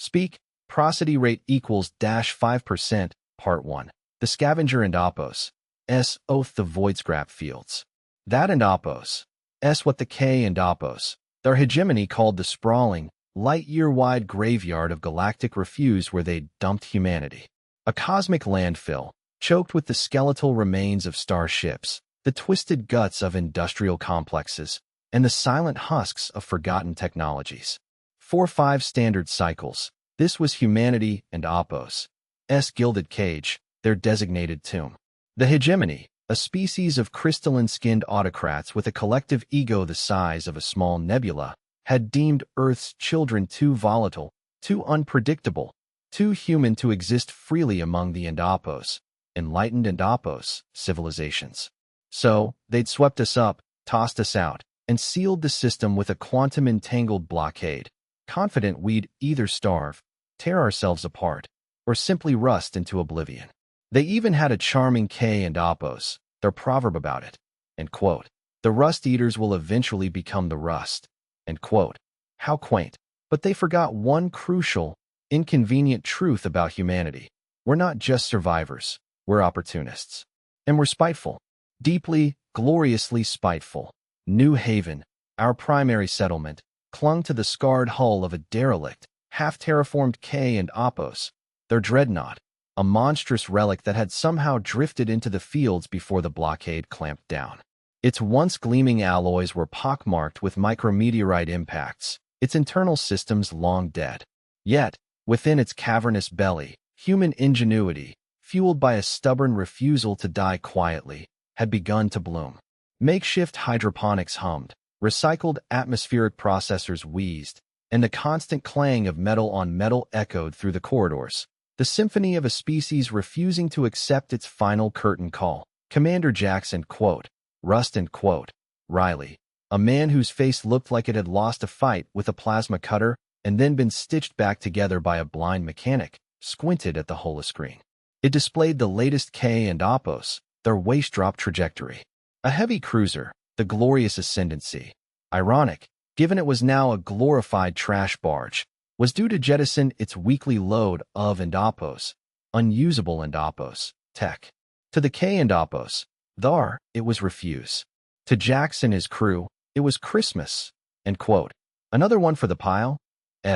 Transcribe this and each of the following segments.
Speak, prosody rate equals -5%, Part 1. The Scavenger and Opos. S. Oath the Void Scrap Fields. That and Opos. S. What the K and Opos. Their hegemony called the sprawling, light-year-wide graveyard of galactic refuse where they dumped humanity. A cosmic landfill, choked with the skeletal remains of starships, the twisted guts of industrial complexes, and the silent husks of forgotten technologies. 4-5 standard cycles. This was humanity and Opos. S. Gilded Cage, their designated tomb. The hegemony, a species of crystalline-skinned autocrats with a collective ego the size of a small nebula, had deemed Earth's children too volatile, too unpredictable, too human to exist freely among the Endopos, enlightened Endopos, civilizations. So, they'd swept us up, tossed us out, and sealed the system with a quantum-entangled blockade, confident we'd either starve, tear ourselves apart, or simply rust into oblivion. They even had a charming K and Opos, their proverb about it. End quote. The rust eaters will eventually become the rust. End quote. How quaint. But they forgot one crucial, inconvenient truth about humanity. We're not just survivors, we're opportunists. And we're spiteful. Deeply, gloriously spiteful. New Haven, our primary settlement, clung to the scarred hull of a derelict, half-terraformed K and Opos, their dreadnought, a monstrous relic that had somehow drifted into the fields before the blockade clamped down. Its once gleaming alloys were pockmarked with micrometeorite impacts, its internal systems long dead. Yet, within its cavernous belly, human ingenuity, fueled by a stubborn refusal to die quietly, had begun to bloom. Makeshift hydroponics hummed, recycled atmospheric processors wheezed, and the constant clang of metal on metal echoed through the corridors. The symphony of a species refusing to accept its final curtain call. Commander Jackson, quote, Rust and quote, Riley, a man whose face looked like it had lost a fight with a plasma cutter and then been stitched back together by a blind mechanic, squinted at the holoscreen. It displayed the latest K and Opos, their waste drop trajectory. A heavy cruiser, the glorious Ascendancy. Ironic, given it was now a glorified trash barge, was due to jettison its weekly load of Endopos, unusable Endopos, tech. To the K Endopos, thar, it was refuse. To Jackson and his crew, it was Christmas, end quote. Another one for the pile?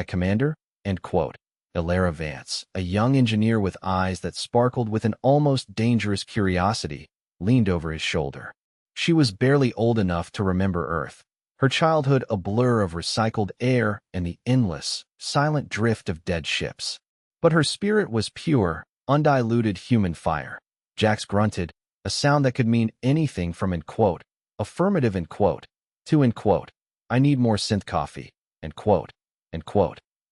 Commander, end quote. Elara Vance, a young engineer with eyes that sparkled with an almost dangerous curiosity, leaned over his shoulder. She was barely old enough to remember Earth, her childhood a blur of recycled air and the endless, silent drift of dead ships. But her spirit was pure, undiluted human fire. Jax grunted, a sound that could mean anything from end quote, affirmative end quote, to end quote, I need more synth coffee, end quote,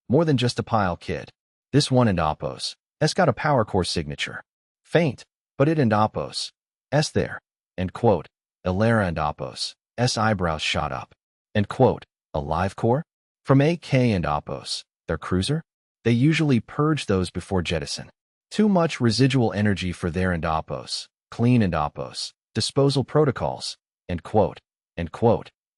more than just a pile, kid. This one Endopos, S got a power core signature. Faint, but it Endopos, S there, end quote, Elara Endopos, S eyebrows shot up. End quote, a live core? From AK Endopos, their cruiser? They usually purge those before jettison. Too much residual energy for their Endopos, clean Endopos, disposal protocols, end quote,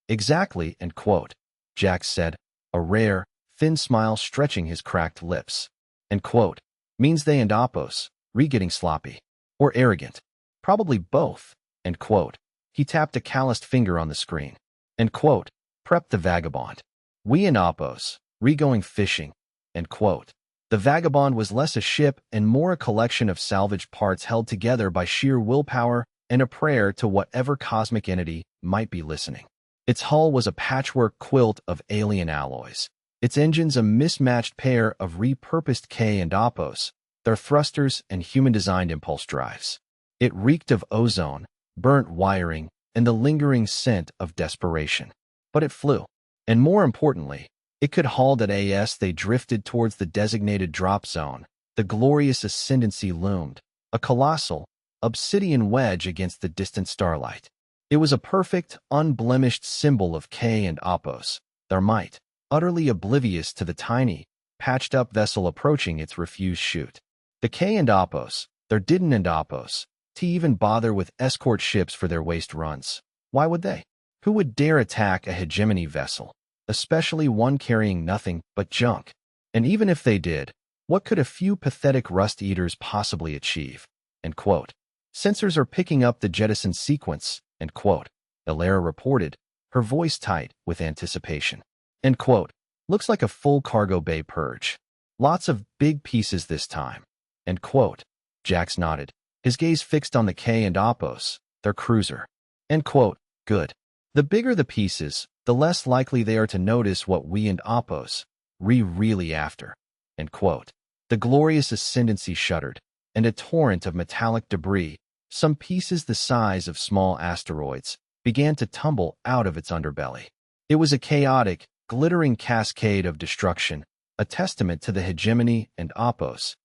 exactly, end quote, Jax said, a rare, thin smile stretching his cracked lips. End quote, means they Endopos, re-getting sloppy. Or arrogant. Probably both, end quote. He tapped a calloused finger on the screen. End quote, prep the vagabond. We Endopos, re-going fishing, end quote. The vagabond was less a ship and more a collection of salvaged parts held together by sheer willpower and a prayer to whatever cosmic entity might be listening. Its hull was a patchwork quilt of alien alloys. Its engines a mismatched pair of repurposed K and Opos, their thrusters and human-designed impulse drives. It reeked of ozone, burnt wiring, and the lingering scent of desperation. But it flew. And more importantly, it could haul that as they drifted towards the designated drop zone. The glorious Ascendancy loomed, a colossal, obsidian wedge against the distant starlight. It was a perfect, unblemished symbol of K and Opos, their might, utterly oblivious to the tiny, patched-up vessel approaching its refused chute. The K and Opos, there didn't Endopos, to even bother with escort ships for their waste runs. Why would they? Who would dare attack a hegemony vessel, especially one carrying nothing but junk? And even if they did, what could a few pathetic rust eaters possibly achieve? End quote. Sensors are picking up the jettison sequence, end quote. Elara reported, her voice tight with anticipation. End quote. Looks like a full cargo bay purge. Lots of big pieces this time. End quote. Jax nodded, his gaze fixed on the K and Opos, their cruiser. End quote. Good. The bigger the pieces, the less likely they are to notice what we and Opos really after. End quote. The glorious ascendancy shuddered, and a torrent of metallic debris, some pieces the size of small asteroids, began to tumble out of its underbelly. It was a chaotic, glittering cascade of destruction, a testament to the hegemony and Opos'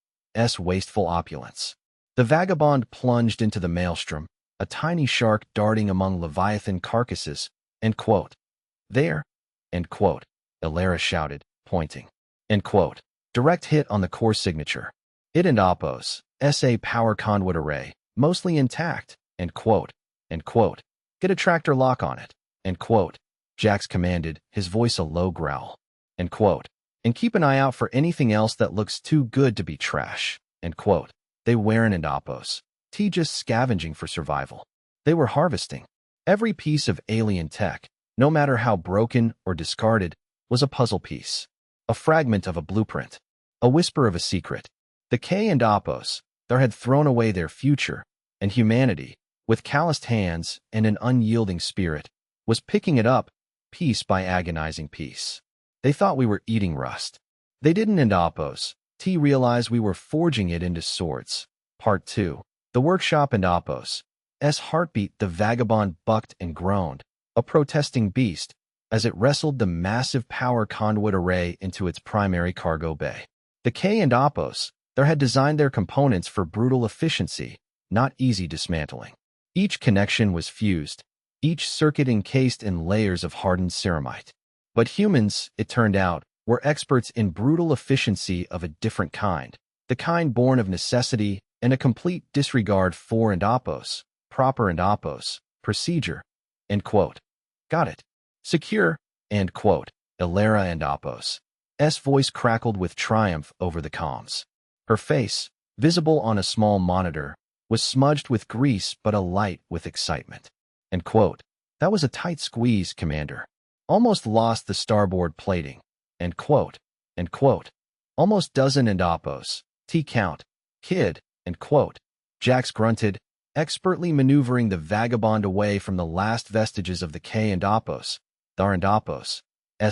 wasteful opulence. The vagabond plunged into the maelstrom, a tiny shark darting among leviathan carcasses. End quote. There, end quote, Elara shouted, pointing. End quote. Direct hit on the core signature. It and Opos' SA power conduit array, mostly intact. End quote. End quote. Get a tractor lock on it. End quote. Jax commanded, his voice a low growl. End quote. And keep an eye out for anything else that looks too good to be trash. End quote. They weren't and Opos. Just scavenging for survival. They were harvesting. Every piece of alien tech, no matter how broken or discarded, was a puzzle piece. A fragment of a blueprint. A whisper of a secret. The K and Opos, there had thrown away their future, and humanity, with calloused hands and an unyielding spirit, was picking it up, piece by agonizing piece. They thought we were eating rust. They didn't and Opos. Realized we were forging it into swords. Part 2. The workshop and Opos' heartbeat. The vagabond bucked and groaned, a protesting beast, as it wrestled the massive power conduit array into its primary cargo bay. The K and Opos, there had designed their components for brutal efficiency, not easy dismantling. Each connection was fused, each circuit encased in layers of hardened ceramite. But humans, it turned out, were experts in brutal efficiency of a different kind, the kind born of necessity and a complete disregard for and Opos, proper and Opos, procedure. End quote. Got it. Secure. End quote. Elara and Opos' voice crackled with triumph over the comms. Her face, visible on a small monitor, was smudged with grease but alight with excitement. End quote. That was a tight squeeze, Commander. Almost lost the starboard plating. End quote. End quote. Almost dozen and Opos. Count. Kid. End quote. Jax grunted, expertly maneuvering the vagabond away from the last vestiges of the K and Opos, and Opos'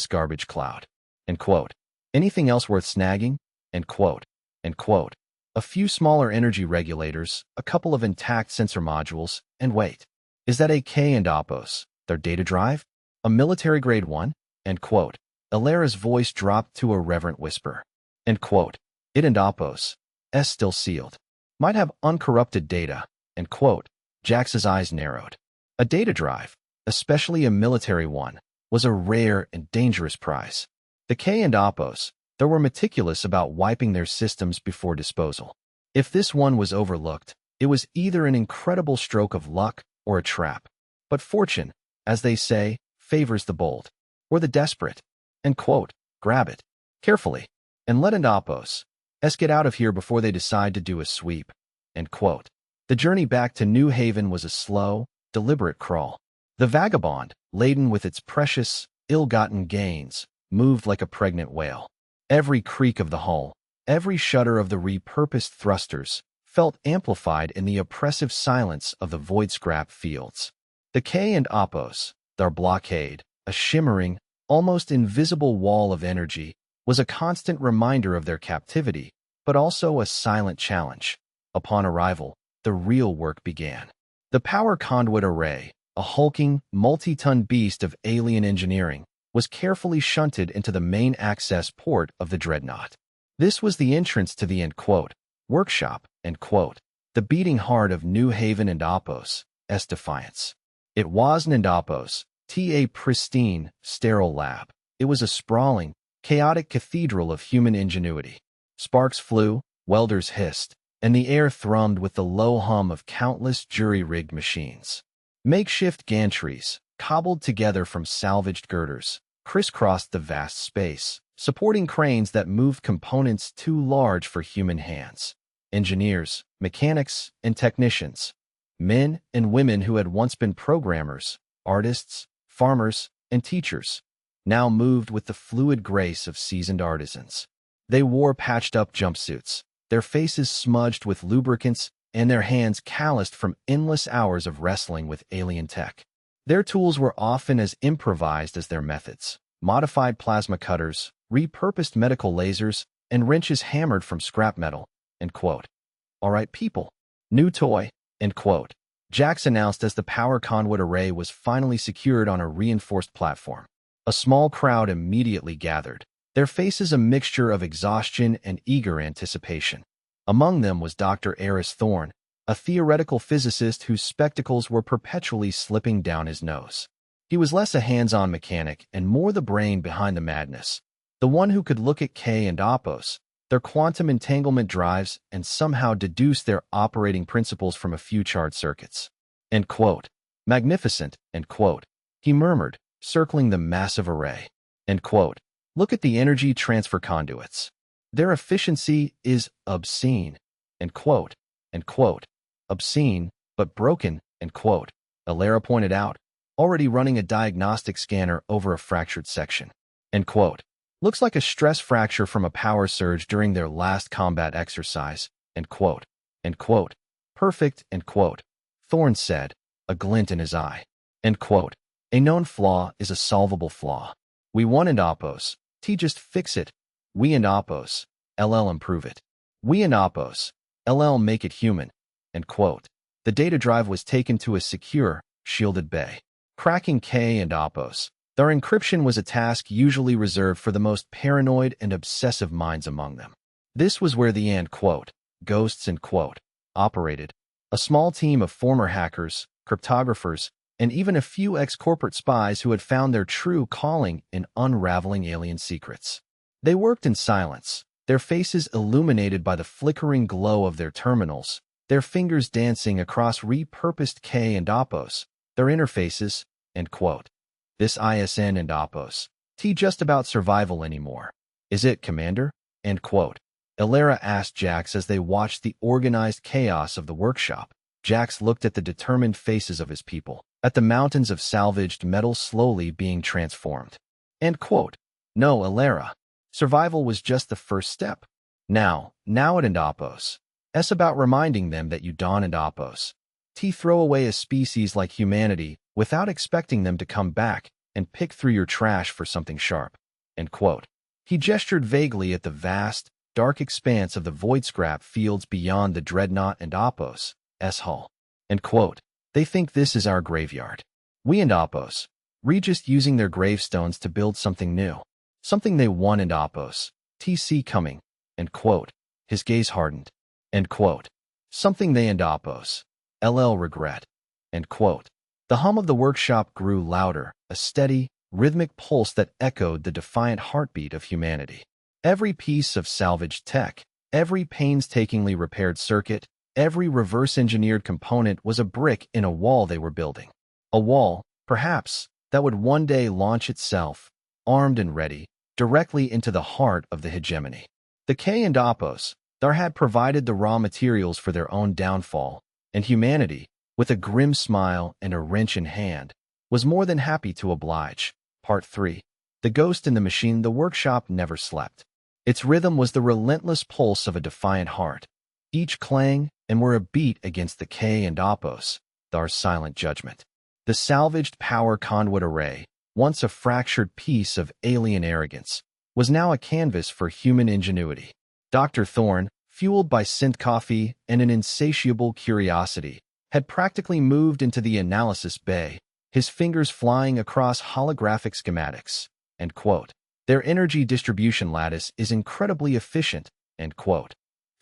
garbage cloud. End quote. Anything else worth snagging? End quote. End quote. A few smaller energy regulators, a couple of intact sensor modules, and wait. Is that a K and Opos, their data drive? A military-grade one? End quote. Elara's voice dropped to a reverent whisper. End quote. It and Opos' still sealed. Might have uncorrupted data. End quote. Jax's eyes narrowed. A data drive, especially a military one, was a rare and dangerous prize. The K and Opos, they were meticulous about wiping their systems before disposal. If this one was overlooked, it was either an incredible stroke of luck or a trap. But fortune, as they say, favors the bold, or the desperate. End quote. Grab it, carefully, and let an Opos' get out of here before they decide to do a sweep. End quote. The journey back to New Haven was a slow, deliberate crawl. The vagabond, laden with its precious, ill-gotten gains, moved like a pregnant whale. Every creak of the hull, every shudder of the repurposed thrusters, felt amplified in the oppressive silence of the void scrap fields. The K and Opos, their blockade, a shimmering, almost invisible wall of energy, was a constant reminder of their captivity, but also a silent challenge. Upon arrival, the real work began. The power conduit array, a hulking, multi-ton beast of alien engineering, was carefully shunted into the main access port of the dreadnought. This was the entrance to the end quote, workshop, end quote, the beating heart of New Haven and Opos' defiance. It wasn't and Opos' a pristine, sterile lab. It was a sprawling, chaotic cathedral of human ingenuity. Sparks flew, welders hissed, and the air thrummed with the low hum of countless jury-rigged machines. Makeshift gantries, cobbled together from salvaged girders, crisscrossed the vast space, supporting cranes that moved components too large for human hands. Engineers, mechanics, and technicians, men and women who had once been programmers, artists, farmers, and teachers, now moved with the fluid grace of seasoned artisans. They wore patched-up jumpsuits, their faces smudged with lubricants and their hands calloused from endless hours of wrestling with alien tech. Their tools were often as improvised as their methods: modified plasma cutters, repurposed medical lasers, and wrenches hammered from scrap metal. End quote. All right, people. New toy. End quote. Jax announced as the power conduit array was finally secured on a reinforced platform. A small crowd immediately gathered, their faces a mixture of exhaustion and eager anticipation. Among them was Dr. Eris Thorne, a theoretical physicist whose spectacles were perpetually slipping down his nose. He was less a hands-on mechanic and more the brain behind the madness, the one who could look at K and Opos, their quantum entanglement drives, and somehow deduce their operating principles from a few charred circuits. End quote. Magnificent, end quote. He murmured, circling the massive array. End quote. Look at the energy transfer conduits. Their efficiency is obscene. End quote. End quote. Obscene, but broken, end quote. Alara pointed out, already running a diagnostic scanner over a fractured section. End quote. Looks like a stress fracture from a power surge during their last combat exercise. End quote. End quote. Perfect, end quote. Thorne said, a glint in his eye. End quote. A known flaw is a solvable flaw. We won and Opos. T just fix it. We and Opos. LL improve it. We and Opos. LL make it human. End quote. The data drive was taken to a secure, shielded bay. Cracking K and Opos. Their encryption was a task usually reserved for the most paranoid and obsessive minds among them. This was where the and quote, ghosts and quote, operated. A small team of former hackers, cryptographers, and even a few ex-corporate spies who had found their true calling in unraveling alien secrets. They worked in silence, their faces illuminated by the flickering glow of their terminals, their fingers dancing across repurposed K and Opos, their interfaces, end quote. This ISN and Opos. T just about survival anymore. Is it, Commander? End quote. Alara asked Jax as they watched the organized chaos of the workshop. Jax looked at the determined faces of his people, at the mountains of salvaged metal slowly being transformed. End quote. No, Alara. Survival was just the first step. Now it and Opos. S about reminding them that you don and Opos. T throw away a species like humanity without expecting them to come back and pick through your trash for something sharp. End quote. He gestured vaguely at the vast, dark expanse of the void scrap fields beyond the Dreadnought and Opos, S hull. End quote. They think this is our graveyard. We and Opos. Regis using their gravestones to build something new. Something they won and Opos. TC coming. End quote. His gaze hardened. End quote. Something they and Opos. LL regret. End quote. The hum of the workshop grew louder, a steady, rhythmic pulse that echoed the defiant heartbeat of humanity. Every piece of salvaged tech, every painstakingly repaired circuit, every reverse-engineered component was a brick in a wall they were building. A wall, perhaps, that would one day launch itself, armed and ready, directly into the heart of the hegemony. The K and Opos, there had provided the raw materials for their own downfall, and humanity, with a grim smile and a wrench in hand, was more than happy to oblige. Part 3. The Ghost in the Machine. The workshop never slept. Its rhythm was the relentless pulse of a defiant heart. Each clang and were a beat against the K and Opos, our silent judgment. The salvaged power conduit array, once a fractured piece of alien arrogance, was now a canvas for human ingenuity. Dr. Thorne, fueled by synth coffee and an insatiable curiosity, had practically moved into the analysis bay, his fingers flying across holographic schematics. End quote. Their energy distribution lattice is incredibly efficient. End quote.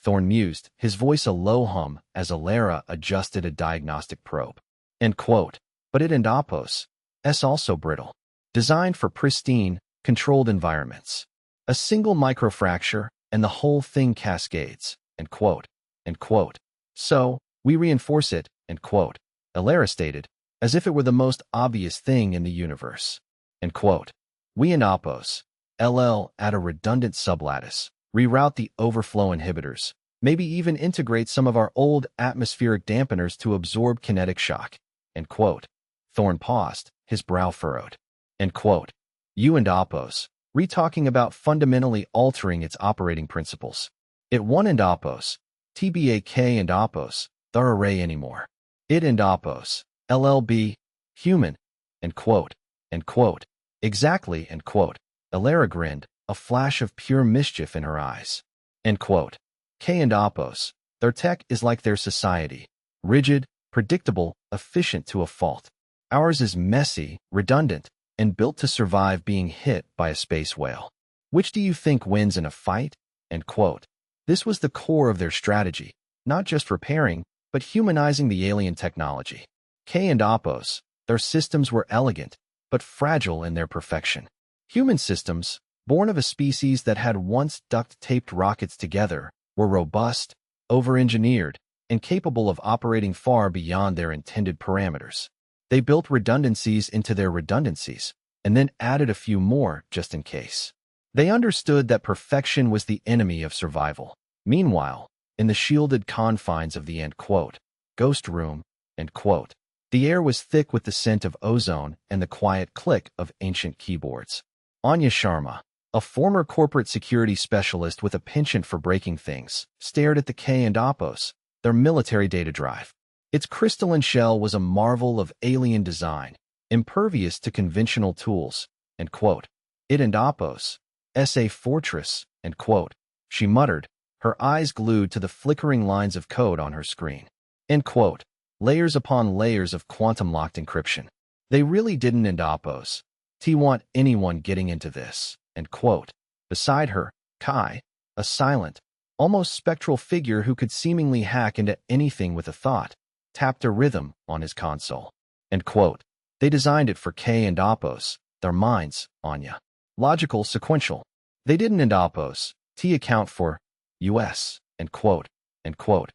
Thorne mused, his voice a low hum as Alara adjusted a diagnostic probe. End quote. But it and Opos. S also brittle. Designed for pristine, controlled environments. A single microfracture, and the whole thing cascades. End quote. End quote. So, we reinforce it. End quote. Alara stated, as if it were the most obvious thing in the universe. End quote. We and Opos. add a redundant sublattice, reroute the overflow inhibitors, maybe even integrate some of our old atmospheric dampeners to absorb kinetic shock." End quote. Thorn paused, his brow furrowed. End quote. You and Apos, re-talking about fundamentally altering its operating principles. It one and Apos, TBAK and Apos, the array anymore. It and Apos, LLB, human. End quote. End quote. Exactly, end quote. Alara grinned, a flash of pure mischief in her eyes. End quote. K and Apos, their tech is like their society. Rigid, predictable, efficient to a fault. Ours is messy, redundant, and built to survive being hit by a space whale. Which do you think wins in a fight? End quote. This was the core of their strategy, not just repairing, but humanizing the alien technology. K and Apos, their systems were elegant, but fragile in their perfection. Human systems, born of a species that had once duct-taped rockets together, were robust, over-engineered, and capable of operating far beyond their intended parameters. They built redundancies into their redundancies, and then added a few more just in case. They understood that perfection was the enemy of survival. Meanwhile, in the shielded confines of the end quote, ghost room, end quote, the air was thick with the scent of ozone and the quiet click of ancient keyboards. Anya Sharma, a former corporate security specialist with a penchant for breaking things, stared at the K and Apos, their military data drive. Its crystalline shell was a marvel of alien design, impervious to conventional tools, end quote. It and Apos, SA fortress, end quote. She muttered, her eyes glued to the flickering lines of code on her screen. End quote. Layers upon layers of quantum-locked encryption. They really didn't end Apos. Want anyone getting into this, end quote. Beside her, Kai, a silent, almost spectral figure who could seemingly hack into anything with a thought, tapped a rhythm on his console. End quote. They designed it for K and Apos, their minds, Anya. Logical, sequential. They didn't end Apos. T account for US, end quote, end quote.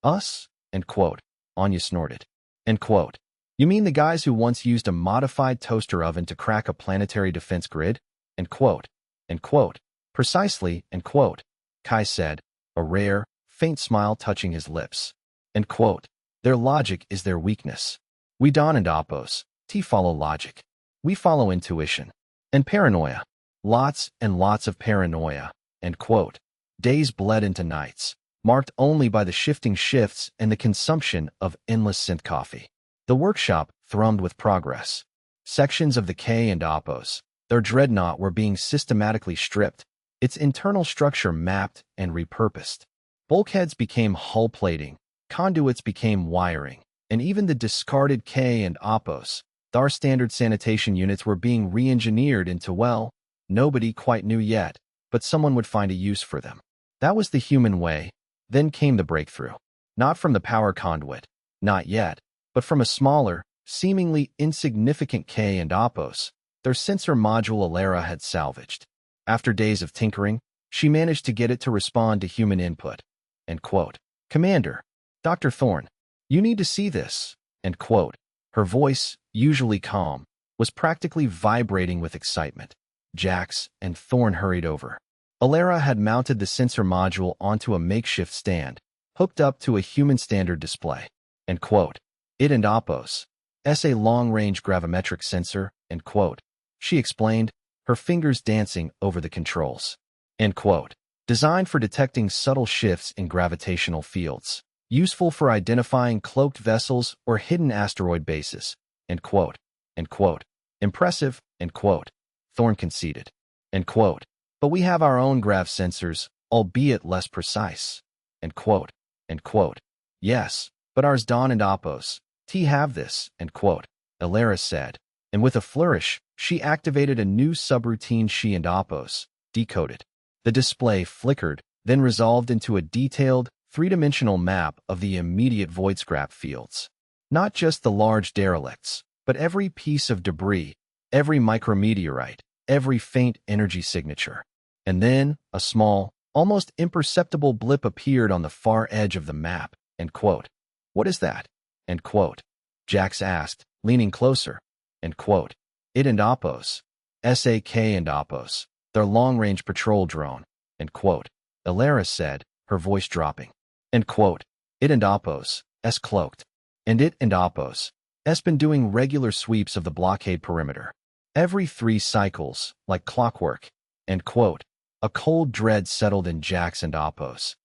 Us, end quote. Anya snorted. End quote. You mean the guys who once used a modified toaster oven to crack a planetary defense grid? End quote. End quote. Precisely, end quote. Kai said, a rare, faint smile touching his lips. End quote. Their logic is their weakness. We Don and Apos, T follow logic. We follow intuition. And paranoia. Lots and lots of paranoia. End quote. Days bled into nights, marked only by the shifting shifts and the consumption of endless synth coffee. The workshop thrummed with progress. Sections of the K and Apos, their dreadnought, were being systematically stripped, its internal structure mapped and repurposed. Bulkheads became hull plating, conduits became wiring, and even the discarded K and Apos, our standard sanitation units, were being re-engineered into, well, nobody quite knew yet, but someone would find a use for them. That was the human way. Then came the breakthrough. Not from the power conduit, not yet, but from a smaller, seemingly insignificant K and Apos, their sensor module Alara had salvaged. After days of tinkering, she managed to get it to respond to human input. End quote. Commander, Dr. Thorne, you need to see this. End quote. Her voice, usually calm, was practically vibrating with excitement. Jax and Thorne hurried over. Alara had mounted the sensor module onto a makeshift stand, hooked up to a human standard display. End quote. It and Apos, SA long-range gravimetric sensor, end quote. She explained, her fingers dancing over the controls. End quote. Designed for detecting subtle shifts in gravitational fields, useful for identifying cloaked vessels or hidden asteroid bases. End quote. End quote. Impressive, end quote. Thorne conceded. End quote. But we have our own grav sensors, albeit less precise. End quote. End quote. Yes, but ours Don and Apos, T have this, end quote. Alara said, and with a flourish, she activated a new subroutine she and Apos decoded. The display flickered, then resolved into a detailed, three-dimensional map of the immediate void scrap fields. Not just the large derelicts, but every piece of debris, every micrometeorite, every faint energy signature. And then, a small, almost imperceptible blip appeared on the far edge of the map, end quote. What is that? End quote. Jax asked, leaning closer. End quote. It and Apos. SAK and Apos. their long-range patrol drone, end quote. Alara said, her voice dropping. End quote. It and Apos, S cloaked. And it and Apos, S been doing regular sweeps of the blockade perimeter. Every 3 cycles, like clockwork, end quote. A cold dread settled in Jax and Apos'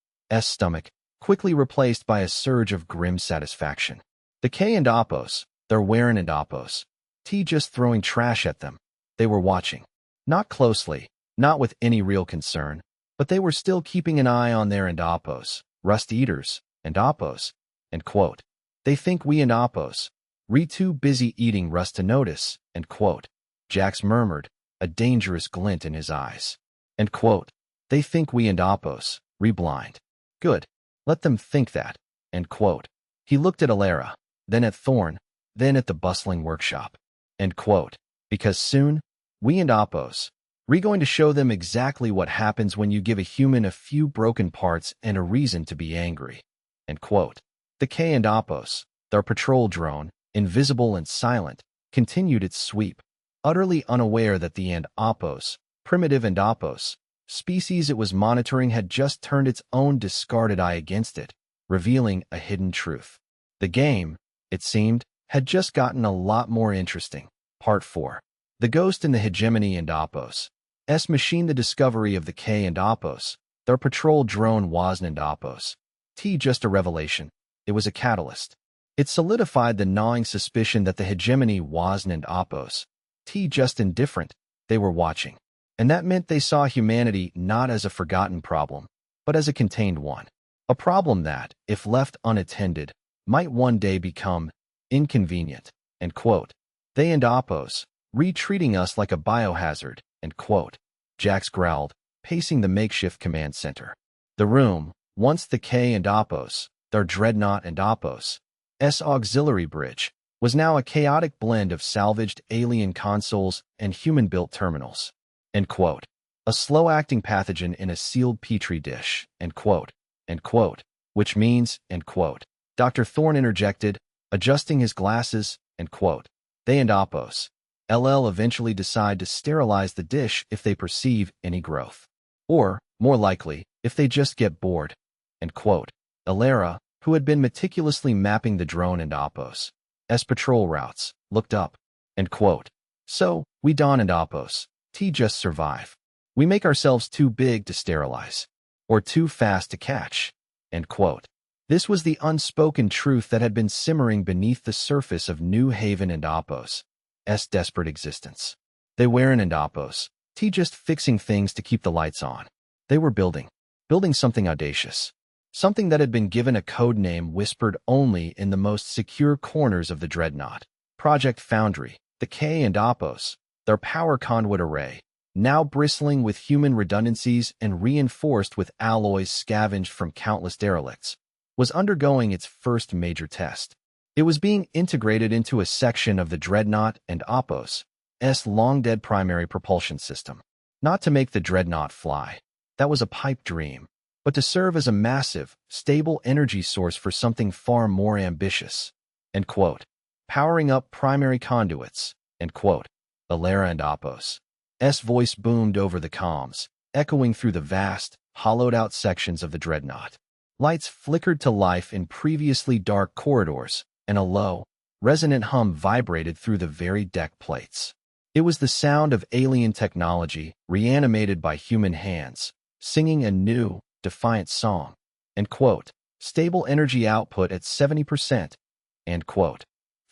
stomach, quickly replaced by a surge of grim satisfaction. The K and Apos, they're wearing and Apos. T just throwing trash at them. They were watching. Not closely, not with any real concern, but they were still keeping an eye on their and Apos, rust eaters, and Apos, end quote. They think we and Apos, too busy eating rust to notice, end quote. Jax murmured, a dangerous glint in his eyes. End quote. They think we and Apos, blind. Good. Let them think that, end quote. He looked at Alara, then at Thorn, then at the bustling workshop, end quote. Because soon, we and Apos, going to show them exactly what happens when you give a human a few broken parts and a reason to be angry, end quote. The K and Apos, their patrol drone, invisible and silent, continued its sweep, utterly unaware that the and Apos, primitive and Apos, species it was monitoring had just turned its own discarded eye against it, revealing a hidden truth. The game, it seemed, had just gotten a lot more interesting. Part 4. The Ghost in the Hegemony and Apos. Machine. The discovery of the K and Apos, their patrol drone Wazn and Apos. T just a revelation. It was a catalyst. It solidified the gnawing suspicion that the hegemony Wazn and Apos. T just indifferent. They were watching. And that meant they saw humanity not as a forgotten problem, but as a contained one. A problem that, if left unattended, might one day become inconvenient, end quote. They and Apos, treating us like a biohazard, end quote. Jax growled, pacing the makeshift command center. The room, once the K and Apos, their dreadnought and Apos' auxiliary bridge, was now a chaotic blend of salvaged alien consoles and human-built terminals, end quote. A slow-acting pathogen in a sealed petri dish, end quote, which means, end quote. Dr. Thorne interjected, adjusting his glasses, end quote. They and Apos, LL eventually decide to sterilize the dish if they perceive any growth. Or, more likely, if they just get bored, end quote. Alara, who had been meticulously mapping the drone and Apos' patrol routes, looked up, end quote. So, we Don and Apos, T just survive. We make ourselves too big to sterilize. Or too fast to catch, end quote. This was the unspoken truth that had been simmering beneath the surface of New Haven and Apos' desperate existence. They weren't and Apos, T just fixing things to keep the lights on. They were building something audacious. Something that had been given a code name whispered only in the most secure corners of the dreadnought. Project Foundry, the K and Apos, their power conduit array, now bristling with human redundancies and reinforced with alloys scavenged from countless derelicts, was undergoing its first major test. It was being integrated into a section of the dreadnought and Apos' long-dead primary propulsion system. Not to make the dreadnought fly. That was a pipe dream. But to serve as a massive, stable energy source for something far more ambitious, end quote. Powering up primary conduits, end quote. Alara and Apos' voice boomed over the comms, echoing through the vast, hollowed-out sections of the dreadnought. Lights flickered to life in previously dark corridors, and a low, resonant hum vibrated through the very deck plates. It was the sound of alien technology, reanimated by human hands, singing a new, defiant song, end quote. Stable energy output at 70%, end quote.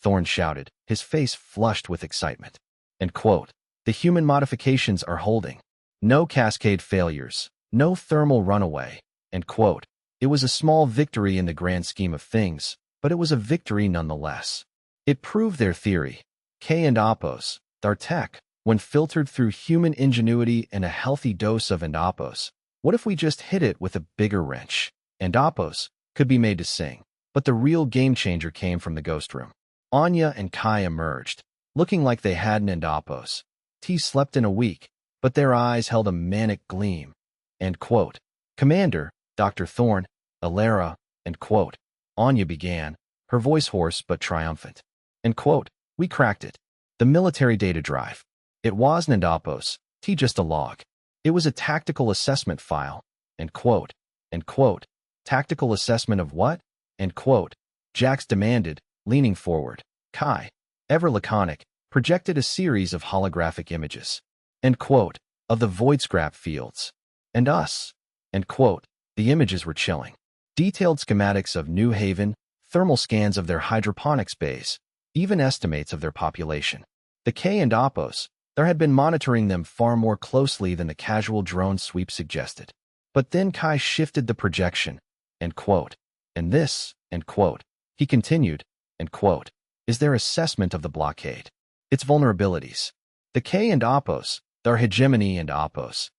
Thorne shouted, his face flushed with excitement. End quote. The human modifications are holding. No cascade failures, no thermal runaway, end quote. It was a small victory in the grand scheme of things, but it was a victory nonetheless. It proved their theory. K and Apos, their tech, when filtered through human ingenuity and a healthy dose of and Apos, what if we just hit it with a bigger wrench? And Apos could be made to sing. But the real game-changer came from the ghost room. Anya and Kai emerged, looking like they hadn't and Apos. T slept in a week, but their eyes held a manic gleam. End quote. Commander, Dr. Thorne, Alara, end quote. Anya began, her voice hoarse but triumphant. End quote. We cracked it. The military data drive. It wasn't and Apos, T just a log. It was a tactical assessment file. End quote. End quote. Tactical assessment of what? End quote. Jax demanded, leaning forward. Kai, ever laconic, projected a series of holographic images. End quote. Of the void scrap fields. And us. End quote. The images were chilling. Detailed schematics of New Haven, thermal scans of their hydroponics bays, even estimates of their population. The K and Opos, there had been monitoring them far more closely than the casual drone sweep suggested. But then Kai shifted the projection. End quote. And this, end quote, he continued, end quote, is their assessment of the blockade. Its vulnerabilities. The K and Opos, their hegemony and Opos,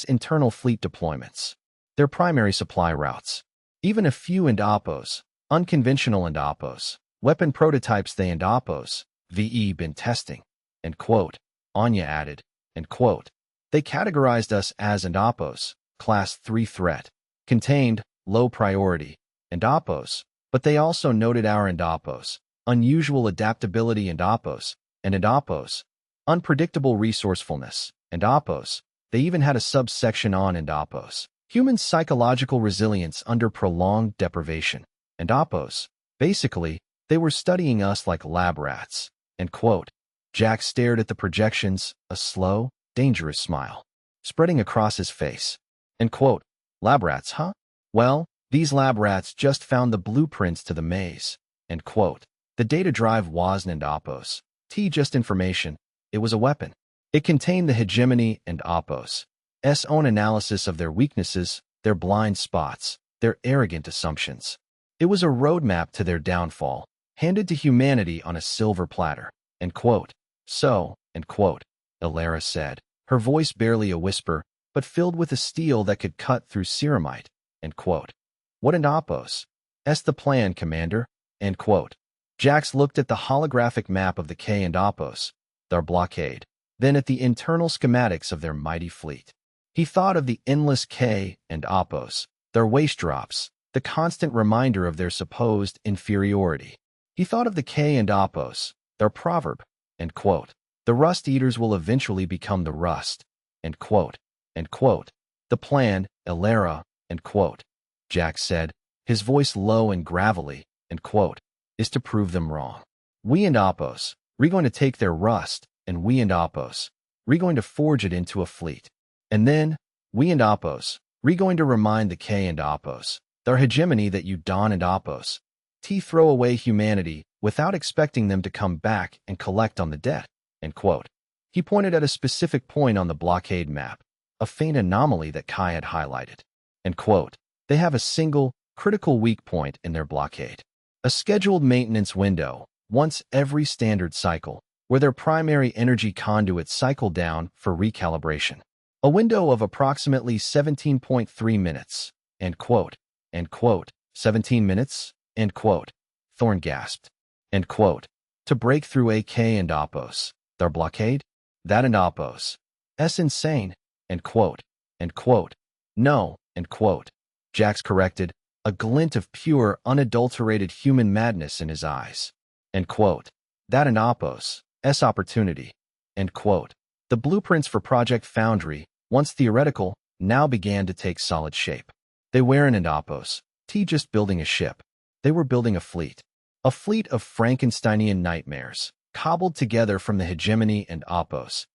internal fleet deployments. Their primary supply routes. Even a few and Opos, unconventional and Opos, weapon prototypes they and Opos, VE been testing. End quote. Anya added, end quote. They categorized us as and Opos, class 3 threat, contained, low priority, and Opos, but they also noted our and Opos, unusual adaptability and Opos, and Opos, unpredictable resourcefulness, and Opos. They even had a subsection on and Opos, human psychological resilience under prolonged deprivation, and Opos. Basically, they were studying us like lab rats, end quote. Jack stared at the projections, a slow, dangerous smile spreading across his face. End quote. Lab rats, huh? Well, these lab rats just found the blueprints to the maze. End quote. The data drive wasn't and Opos. Just information. It was a weapon. It contained the hegemony and Opos' own analysis of their weaknesses, their blind spots, their arrogant assumptions. It was a roadmap to their downfall, handed to humanity on a silver platter. End quote. So, end quote, Elara said, her voice barely a whisper, but filled with a steel that could cut through ceramite. End quote. What and Opos? The plan, Commander. End quote. Jax looked at the holographic map of the K and Opos, their blockade, then at the internal schematics of their mighty fleet. He thought of the endless K and Opos, their waste drops, the constant reminder of their supposed inferiority. He thought of the K and Opos, their proverb, end quote. The rust eaters will eventually become the rust, end quote, end quote. The plan, Elara, end quote. Jax said, his voice low and gravelly, end quote, is to prove them wrong. We and Opos, we're going to take their rust, and we and Opos, we're going to forge it into a fleet. And then, we and Opos, we're going to remind the K and Opos, their hegemony that you Don and Opos, throw away humanity without expecting them to come back and collect on the debt, end quote. He pointed at a specific point on the blockade map, a faint anomaly that Kai had highlighted, end quote. They have a single, critical weak point in their blockade. A scheduled maintenance window, once every standard cycle, where their primary energy conduits cycle down for recalibration. A window of approximately 17.3 minutes, end quote, end quote. 17 minutes, end quote. Thorne gasped, end quote. To break through AK and Opos, their blockade? That and Opos. Insane, end quote, end quote. No, end quote. Jax corrected, a glint of pure, unadulterated human madness in his eyes. End quote. That and Opos' opportunity. End quote. The blueprints for Project Foundry, once theoretical, now began to take solid shape. They weren't and Opos, just building a ship. They were building a fleet. A fleet of Frankensteinian nightmares, cobbled together from the hegemony and Opos'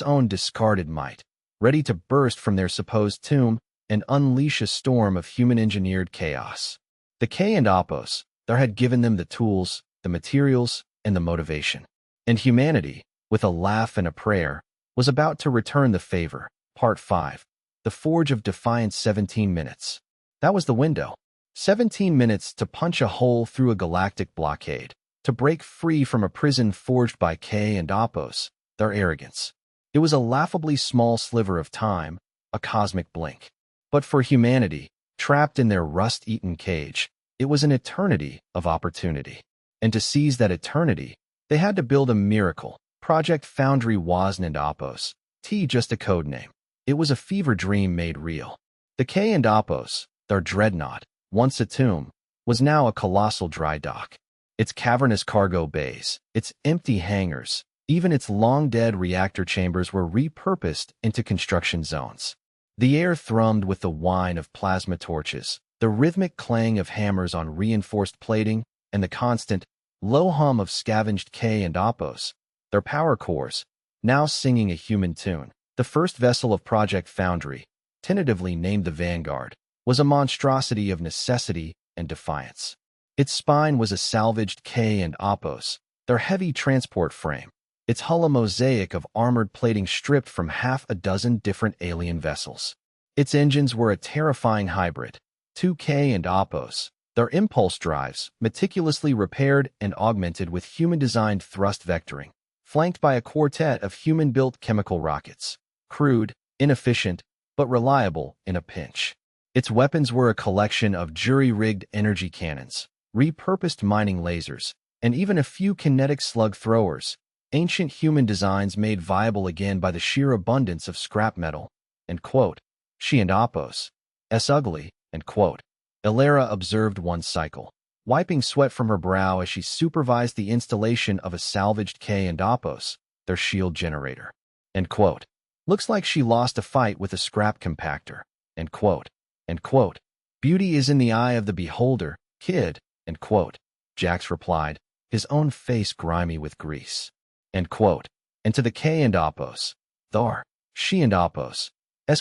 own discarded might, ready to burst from their supposed tomb and unleash a storm of human-engineered chaos. The K and Opos, there had given them the tools, the materials, and the motivation. And humanity, with a laugh and a prayer, was about to return the favor. Part 5. The Forge of Defiance. 17 minutes. That was the window. 17 minutes to punch a hole through a galactic blockade, to break free from a prison forged by K and Opos, their arrogance. It was a laughably small sliver of time, a cosmic blink. But for humanity, trapped in their rust-eaten cage, it was an eternity of opportunity. And to seize that eternity, they had to build a miracle. Project Foundry wasn't and Opos, just a code name. It was a fever dream made real. The K and Opos, their dreadnought, once a tomb, was now a colossal dry dock. Its cavernous cargo bays, its empty hangars, Even its long-dead reactor chambers were repurposed into construction zones. The air thrummed with the whine of plasma torches, the rhythmic clang of hammers on reinforced plating, and the constant, low hum of scavenged K and Opos, their power cores, now singing a human tune. The first vessel of Project Foundry, tentatively named the Vanguard, was a monstrosity of necessity and defiance. Its spine was a salvaged K and Opos, their heavy transport frame, its hull a mosaic of armored plating stripped from half a dozen different alien vessels. Its engines were a terrifying hybrid, 2K and Opos, their impulse drives, meticulously repaired and augmented with human-designed thrust vectoring, flanked by a quartet of human-built chemical rockets, crude, inefficient, but reliable in a pinch. Its weapons were a collection of jury-rigged energy cannons, repurposed mining lasers, and even a few kinetic slug throwers, ancient human designs made viable again by the sheer abundance of scrap metal. She and Opos, ugly. Ilera observed one cycle, wiping sweat from her brow as she supervised the installation of a salvaged K and Opos, their shield generator. Looks like she lost a fight with a scrap compactor. Beauty is in the eye of the beholder, kid. Jax replied, his own face grimy with grease. And to the K and Opos, she and Opos,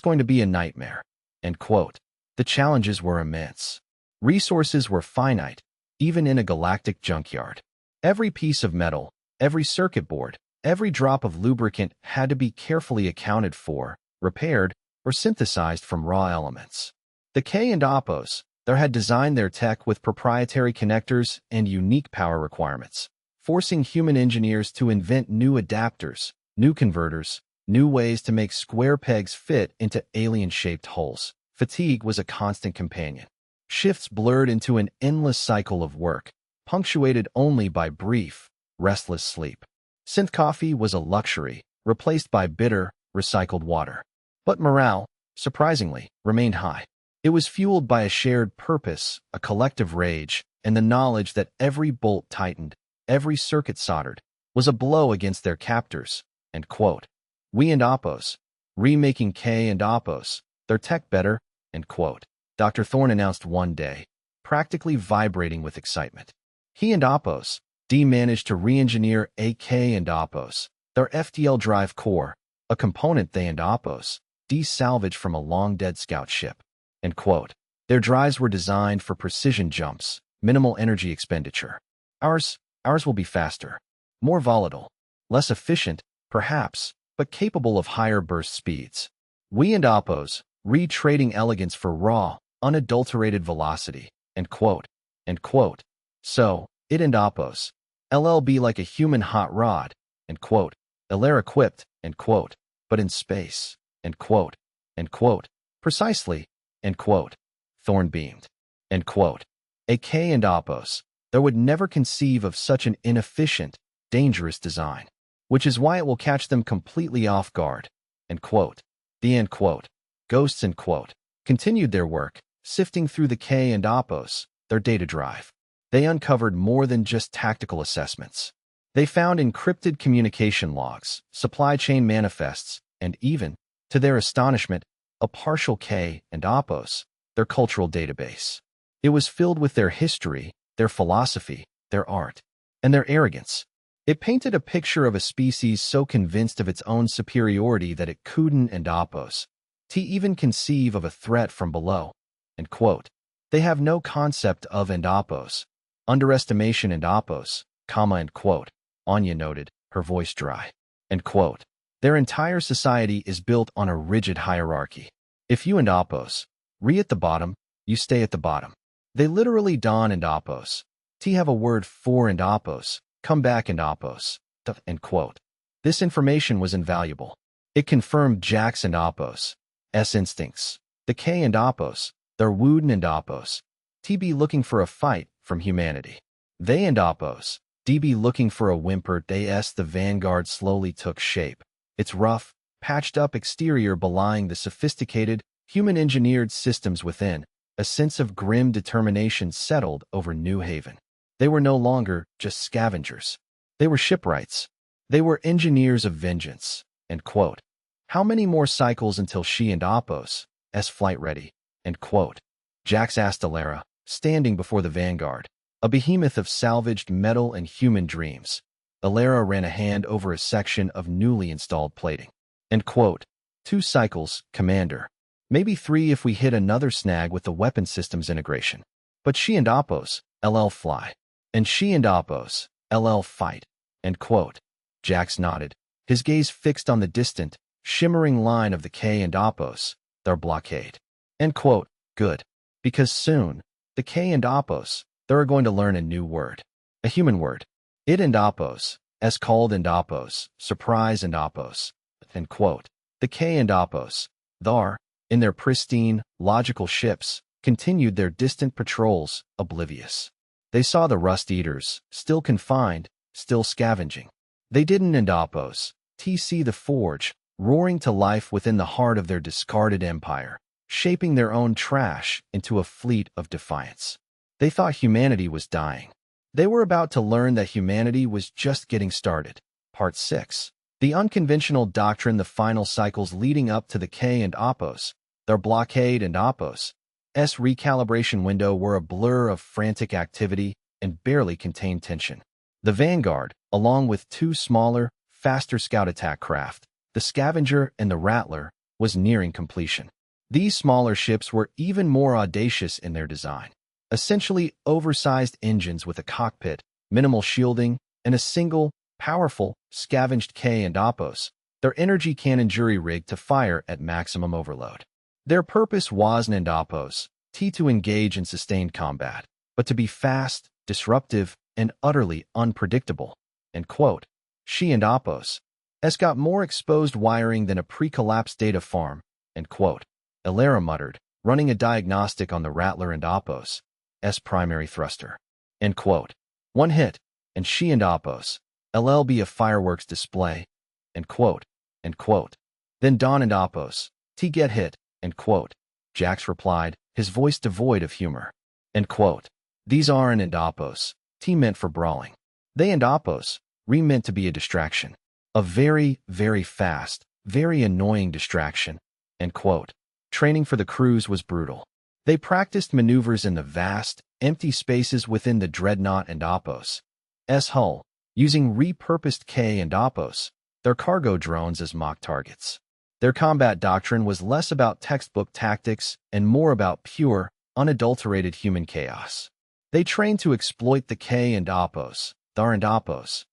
going to be a nightmare. The challenges were immense. Resources were finite, even in a galactic junkyard. Every piece of metal, every circuit board, every drop of lubricant had to be carefully accounted for, repaired, or synthesized from raw elements. The K and Opos, had designed their tech with proprietary connectors and unique power requirements, forcing human engineers to invent new adapters, new converters, new ways to make square pegs fit into alien-shaped holes. Fatigue was a constant companion. Shifts blurred into an endless cycle of work, punctuated only by brief, restless sleep. Synth coffee was a luxury, replaced by bitter, recycled water. But morale, surprisingly, remained high. It was fueled by a shared purpose, a collective rage, and the knowledge that every bolt tightened, every circuit soldered, was a blow against their captors. We and Opos, remaking K and Opos, their tech better. Dr. Thorne announced one day, practically vibrating with excitement. He and Opos, managed to re-engineer AK and Opos, their FTL drive core, a component they and Opos, salvaged from a long-dead scout ship. Their drives were designed for precision jumps, minimal energy expenditure. Ours will be faster, more volatile, less efficient, perhaps, but capable of higher burst speeds. We and Opos, retrading elegance for raw, unadulterated velocity. So, it and Opos, LLB like a human hot rod, Ilera equipped, but in space, Precisely, Thorne beamed, AK and Opos, there would never conceive of such an inefficient, dangerous design, which is why it will catch them completely off guard, The Ghosts continued their work, sifting through the K and Opos, their data drive. They uncovered more than just tactical assessments. They found encrypted communication logs, supply chain manifests, and even, to their astonishment, a partial K and Opos, their cultural database. It was filled with their history, their philosophy, their art, and their arrogance. It painted a picture of a species so convinced of its own superiority that it couldn't and Opos to even conceive of a threat from below. They have no concept of and Opos, underestimation and Opos, Anya noted, her voice dry. Their entire society is built on a rigid hierarchy. If you and Opos, at the bottom, you stay at the bottom. They literally don and Opos. Have a word for and Opos, come back and Opos. This information was invaluable. It confirmed Jax and Opos' instincts. The K and Opos, their Wooden and Opos, be looking for a fight from humanity. They and Opos, be looking for a whimper. The Vanguard slowly took shape, its rough, patched-up exterior belying the sophisticated, human-engineered systems within. A sense of grim determination settled over New Haven. They were no longer just scavengers. They were shipwrights, They were engineers of vengeance. End quote. How many more cycles until she and Apos' flight ready? End quote. Jax asked Alara, standing before the Vanguard, a behemoth of salvaged metal and human dreams. Alara ran a hand over a section of newly installed plating. End quote. 2 cycles, Commander. Maybe 3 if we hit another snag with the weapon systems integration. But she and Apos, LL fly. And she and Apos, LL fight. End quote. Jax nodded, his gaze fixed on the distant, shimmering line of the K and Apos, their blockade. End quote. Good. Because soon, the K and Apos, they're going to learn a new word. A human word. It and Apos, as called and Apos, surprise and Apos. End quote. The K and Apos, thar, in their pristine, logical ships, continued their distant patrols, oblivious. They saw the Rust Eaters, still confined, still scavenging. They didn't and Apos, TC the Forge, roaring to life within the heart of their discarded empire, shaping their own trash into a fleet of defiance. They thought humanity was dying. They were about to learn that humanity was just getting started. Part 6. The unconventional doctrine. The final cycles leading up to the K and Apos, their blockade and Apos' recalibration window were a blur of frantic activity and barely contained tension. The Vanguard, along with 2 smaller, faster scout attack craft, the Scavenger and the Rattler, was nearing completion. These smaller ships were even more audacious in their design. Essentially oversized engines with a cockpit, minimal shielding, and a single, powerful, scavenged K and Apos, their energy cannon jury-rigged to fire at maximum overload. Their purpose wasn't and Apos, to engage in sustained combat, but to be fast, disruptive, and utterly unpredictable. End quote. She and Apos got more exposed wiring than a pre-collapsed data farm. End quote. Alara muttered, running a diagnostic on the Rattler and Apos' primary thruster. End quote. 1 hit, and she and Apos, LLB a fireworks display. End quote. End quote. Then Don and Apos, get hit. End quote. Jax replied, his voice devoid of humor. End quote. These are and Apos, meant for brawling. They and Apos, meant to be a distraction. A very, very fast, very annoying distraction. End quote. Training for the crews was brutal. They practiced maneuvers in the vast, empty spaces within the Dreadnought and Apos' hull, using repurposed K and Apos, their cargo drones as mock targets. Their combat doctrine was less about textbook tactics and more about pure, unadulterated human chaos. They trained to exploit the K and Apos, Thar and Apos'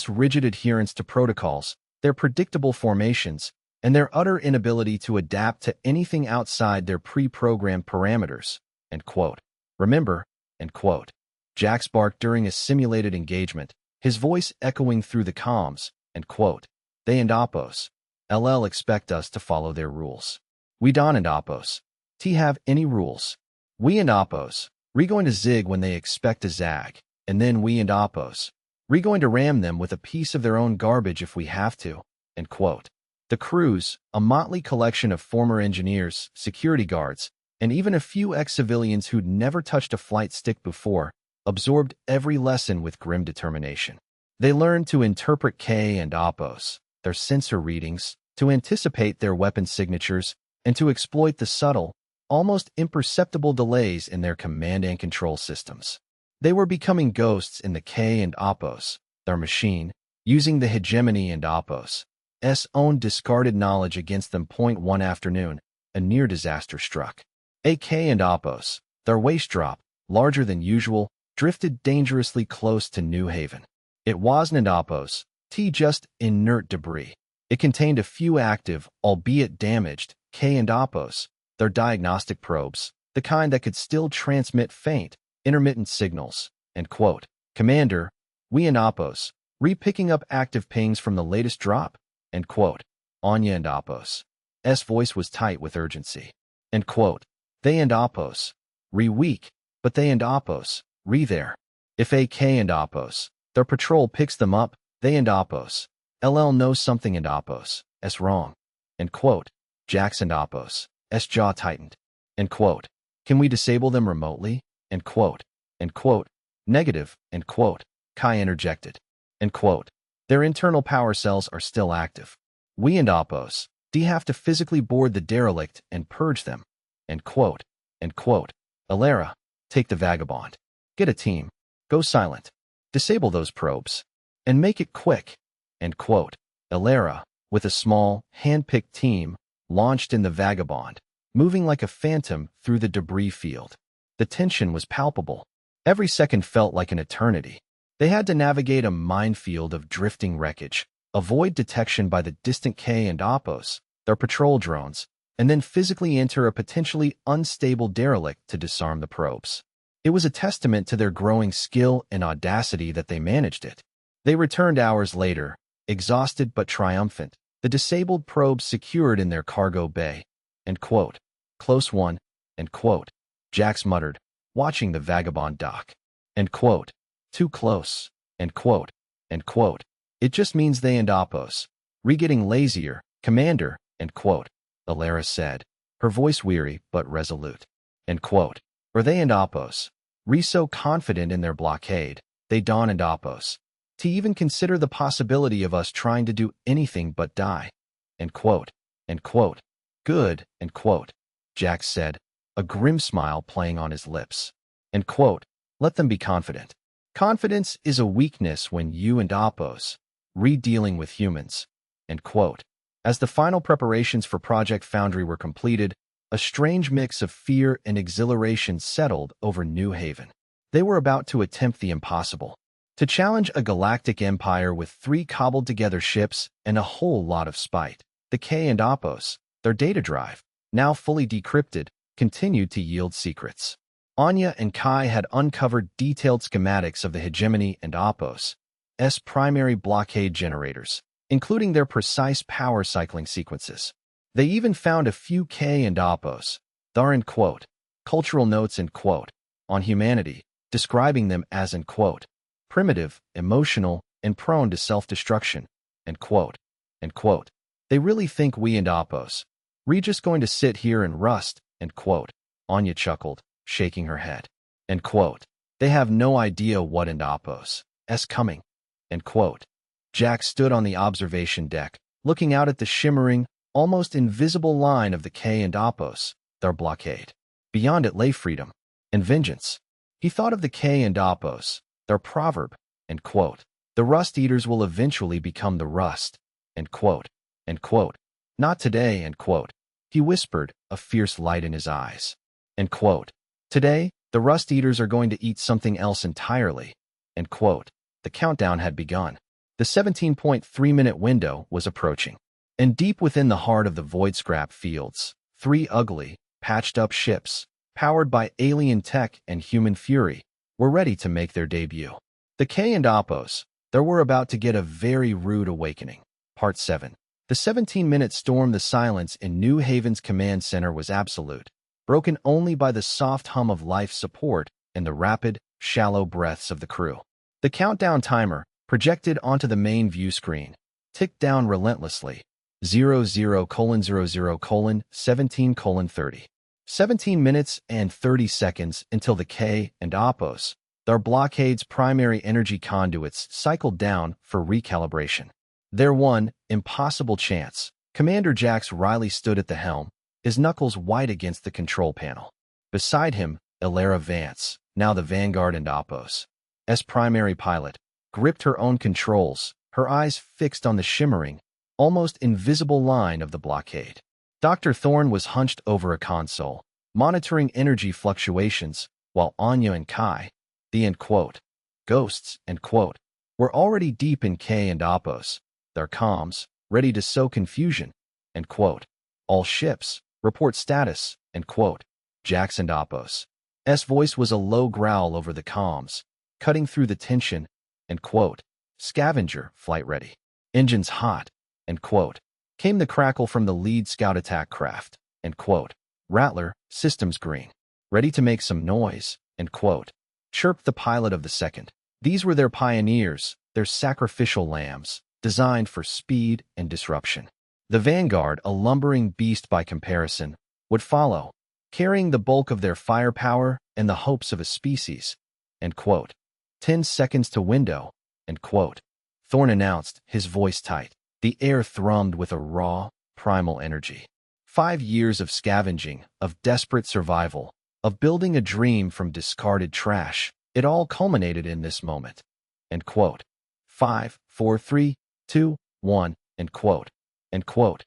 rigid adherence to protocols, their predictable formations, and their utter inability to adapt to anything outside their pre-programmed parameters. End quote. Remember, end quote. Jax barked during a simulated engagement, his voice echoing through the comms. End quote. They and Apos, LL expect us to follow their rules. We don't and Apos, have any rules. We and Apos, going to zig when they expect to zag, and then we and Apos, going to ram them with a piece of their own garbage if we have to. End quote. The crews, a motley collection of former engineers, security guards, and even a few ex-civilians who'd never touched a flight stick before, absorbed every lesson with grim determination. They learned to interpret K and Apos, their sensor readings, to anticipate their weapon signatures, and to exploit the subtle, almost imperceptible delays in their command and control systems. They were becoming ghosts in the K and Apos, their machine, using the hegemony and Apos' own discarded knowledge against them. One afternoon, a near disaster struck. AK and Apos, their waste drop, larger than usual, drifted dangerously close to New Haven. It wasn't Apos, just inert debris. It contained a few active, albeit damaged, K and Apos, their diagnostic probes, the kind that could still transmit faint, intermittent signals. End quote. Commander, we and Apos, picking up active pings from the latest drop. End quote. Anya and Apos' voice was tight with urgency. End quote. They and Apos, weak, but they and Apos, there. If AK and Apos, their patrol picks them up, they and Apos, LL knows something and Apos, wrong. End quote. Jax and Apos, jaw tightened. End quote. Can we disable them remotely? End quote. End quote. Negative. End quote. Kai interjected. End quote. Their internal power cells are still active. We and Oppos, D have to physically board the derelict and purge them. End quote. End quote. Alara, take the vagabond. Get a team. Go silent. Disable those probes. And make it quick. End quote. Alara, with a small, hand-picked team, launched in the vagabond, moving like a phantom through the debris field. The tension was palpable. Every second felt like an eternity. They had to navigate a minefield of drifting wreckage, avoid detection by the distant K and Oppos, their patrol drones, and then physically enter a potentially unstable derelict to disarm the probes. It was a testament to their growing skill and audacity that they managed it. They returned hours later, exhausted but triumphant, the disabled probes secured in their cargo bay. End quote. Close one. End quote. Jax muttered, watching the vagabond dock. End quote. Too close. End quote. End quote. It just means they and Oppos. Getting lazier, Commander. End quote. Alara said, her voice weary but resolute. End quote. Or they and Oppos. So confident in their blockade, they Dawn and Oppos. To even consider the possibility of us trying to do anything but die. End quote. End quote. Good. End quote. Jax said, a grim smile playing on his lips. End quote. Let them be confident. Confidence is a weakness when you and Oppos dealing with humans. End quote. As the final preparations for Project Foundry were completed, a strange mix of fear and exhilaration settled over New Haven. They were about to attempt the impossible. To challenge a galactic empire with 3 cobbled-together ships and a whole lot of spite. The K and Oppos, their data drive, now fully decrypted, continued to yield secrets. Anya and Kai had uncovered detailed schematics of the hegemony and Oppos' primary blockade generators, including their precise power cycling sequences. They even found a few K and Oppos, end quote, cultural notes end quote, on humanity, describing them as end quote, primitive, emotional, and prone to self-destruction, end quote, end quote. They really think we and Oppos, just going to sit here and rust, end quote. Anya chuckled, shaking her head. End quote. They have no idea what and Oppos' coming. End quote. Jack stood on the observation deck, looking out at the shimmering, almost invisible line of the K and Oppos, their blockade. Beyond it lay freedom and vengeance. He thought of the K and Oppos, their proverb, end quote. The Rust Eaters will eventually become the Rust, end quote. End quote. Not today, end quote. He whispered, a fierce light in his eyes. End quote. Today, the Rust Eaters are going to eat something else entirely. End quote. The countdown had begun. The 17.3-minute window was approaching. And deep within the heart of the void scrap fields, 3 ugly, patched-up ships, powered by alien tech and human fury, were ready to make their debut. The K and Oppos, they were about to get a very rude awakening. Part 7. The 17-minute storm. The silence in New Haven's command center was absolute, broken only by the soft hum of life support and the rapid, shallow breaths of the crew. The countdown timer, projected onto the main view screen, ticked down relentlessly. 00:00:17:30. 17 minutes and 30 seconds until the K and Oppos, their blockade's primary energy conduits, cycled down for recalibration. Their one impossible chance. Commander Jax Riley stood at the helm, his knuckles white against the control panel. Beside him, Alara Vance, now the Vanguard and Oppos' primary pilot, gripped her own controls, her eyes fixed on the shimmering, almost invisible line of the blockade. Dr. Thorne was hunched over a console, monitoring energy fluctuations, while Anya and Kai, the end quote, ghosts, end quote, were already deep in K and Oppos, their comms, ready to sow confusion, end quote. All ships, report status, end quote. Jax and Oppos' voice was a low growl over the comms, cutting through the tension, end quote. Scavenger, flight ready. Engines hot, end quote. Came the crackle from the lead scout attack craft, end quote. Rattler, systems green. Ready to make some noise, end quote. Chirped the pilot of the second. These were their pioneers, their sacrificial lambs, designed for speed and disruption. The Vanguard, a lumbering beast by comparison, would follow, carrying the bulk of their firepower and the hopes of a species, end quote. 10 seconds to window, end quote. Thorn announced, his voice tight. The air thrummed with a raw, primal energy. 5 years of scavenging, of desperate survival, of building a dream from discarded trash. It all culminated in this moment. End quote. 5, 4, 3, 2, 1, end quote. End quote.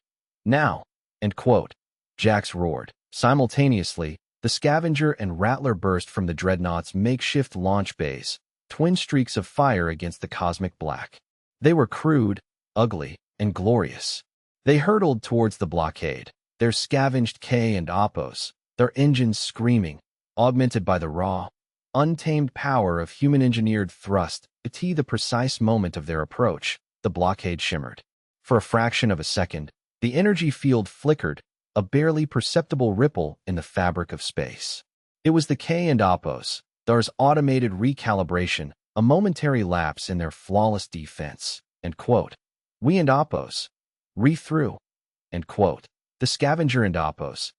Now, end quote. Jax roared. Simultaneously, the Scavenger and Rattler burst from the Dreadnought's makeshift launch bays, twin streaks of fire against the cosmic black. They were crude, ugly, and glorious. They hurtled towards the blockade, their scavenged K and Opos, their engines screaming, augmented by the raw, untamed power of human-engineered thrust. At the precise moment of their approach, the blockade shimmered. For a fraction of a second, the energy field flickered, a barely perceptible ripple in the fabric of space. It was the K and Opos, their automated recalibration, a momentary lapse in their flawless defense. End quote. We and Opos. Re-through. End quote. The Scavenger and Opos.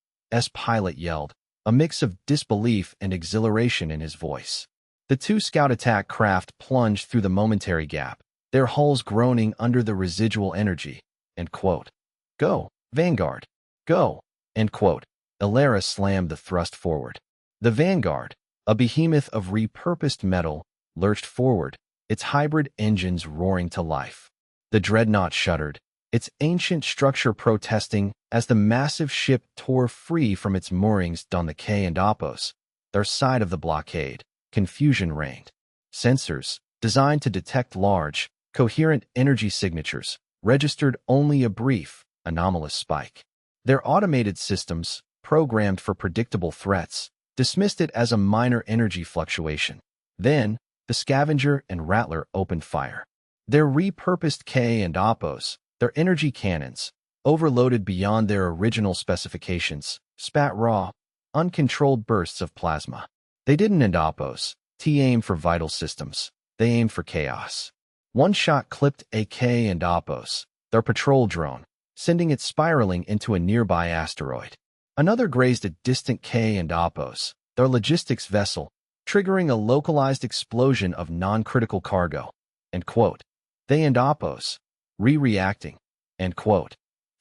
Pilot yelled, a mix of disbelief and exhilaration in his voice. The two scout attack craft plunged through the momentary gap, their hulls groaning under the residual energy. End quote. Go, Vanguard. Go. End quote. Elara slammed the thrust forward. The Vanguard, a behemoth of repurposed metal, lurched forward, its hybrid engines roaring to life. The Dreadnought shuddered, its ancient structure protesting as the massive ship tore free from its moorings on the K and Opos, their side of the blockade. Confusion reigned. Sensors, designed to detect large, coherent energy signatures, registered only a brief, anomalous spike. Their automated systems, programmed for predictable threats, dismissed it as a minor energy fluctuation. Then, the Scavenger and Rattler opened fire. Their repurposed K and Opos, their energy cannons, overloaded beyond their original specifications, spat raw, uncontrolled bursts of plasma. They didn't end Opos, aim for vital systems. They aimed for chaos. One shot clipped a K and Opos, their patrol drone, sending it spiraling into a nearby asteroid. Another grazed a distant K and Opos, their logistics vessel, triggering a localized explosion of non-critical cargo. End quote. They and Opos. Reacting. End quote.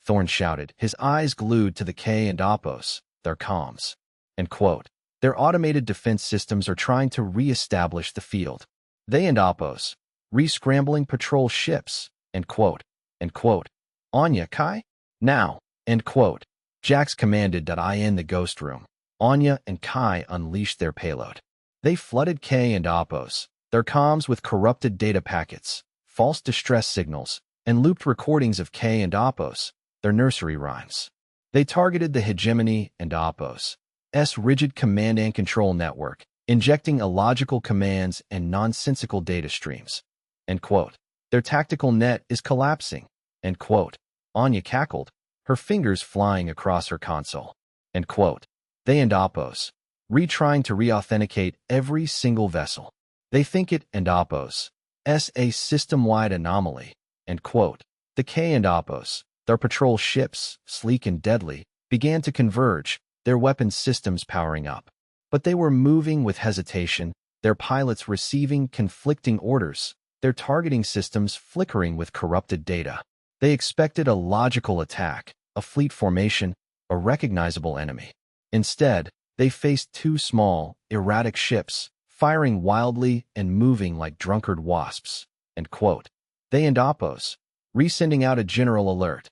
Thorn shouted, his eyes glued to the K and Opos, their comms. End quote. Their automated defense systems are trying to re-establish the field. They and Opos. Re-scrambling patrol ships. End quote. End quote. Anya, Kai? Now. End quote. Jax commanded that I end the ghost room. Anya and Kai unleashed their payload. They flooded K and Opos, their comms with corrupted data packets, false distress signals, and looped recordings of K and Opos, their nursery rhymes. They targeted the hegemony and Opos' rigid command and control network, injecting illogical commands and nonsensical data streams. End quote. Their tactical net is collapsing. End quote. Anya cackled, her fingers flying across her console. End quote. They and Opos. Trying to re-authenticate every single vessel. They think it and Opos' a system-wide anomaly. End quote. The K and Opos, their patrol ships, sleek and deadly, began to converge, their weapons systems powering up. But they were moving with hesitation, their pilots receiving conflicting orders, their targeting systems flickering with corrupted data. They expected a logical attack, a fleet formation, a recognizable enemy. Instead, they faced two small, erratic ships, firing wildly and moving like drunkard wasps. End quote. They and Opos. Resending out a general alert.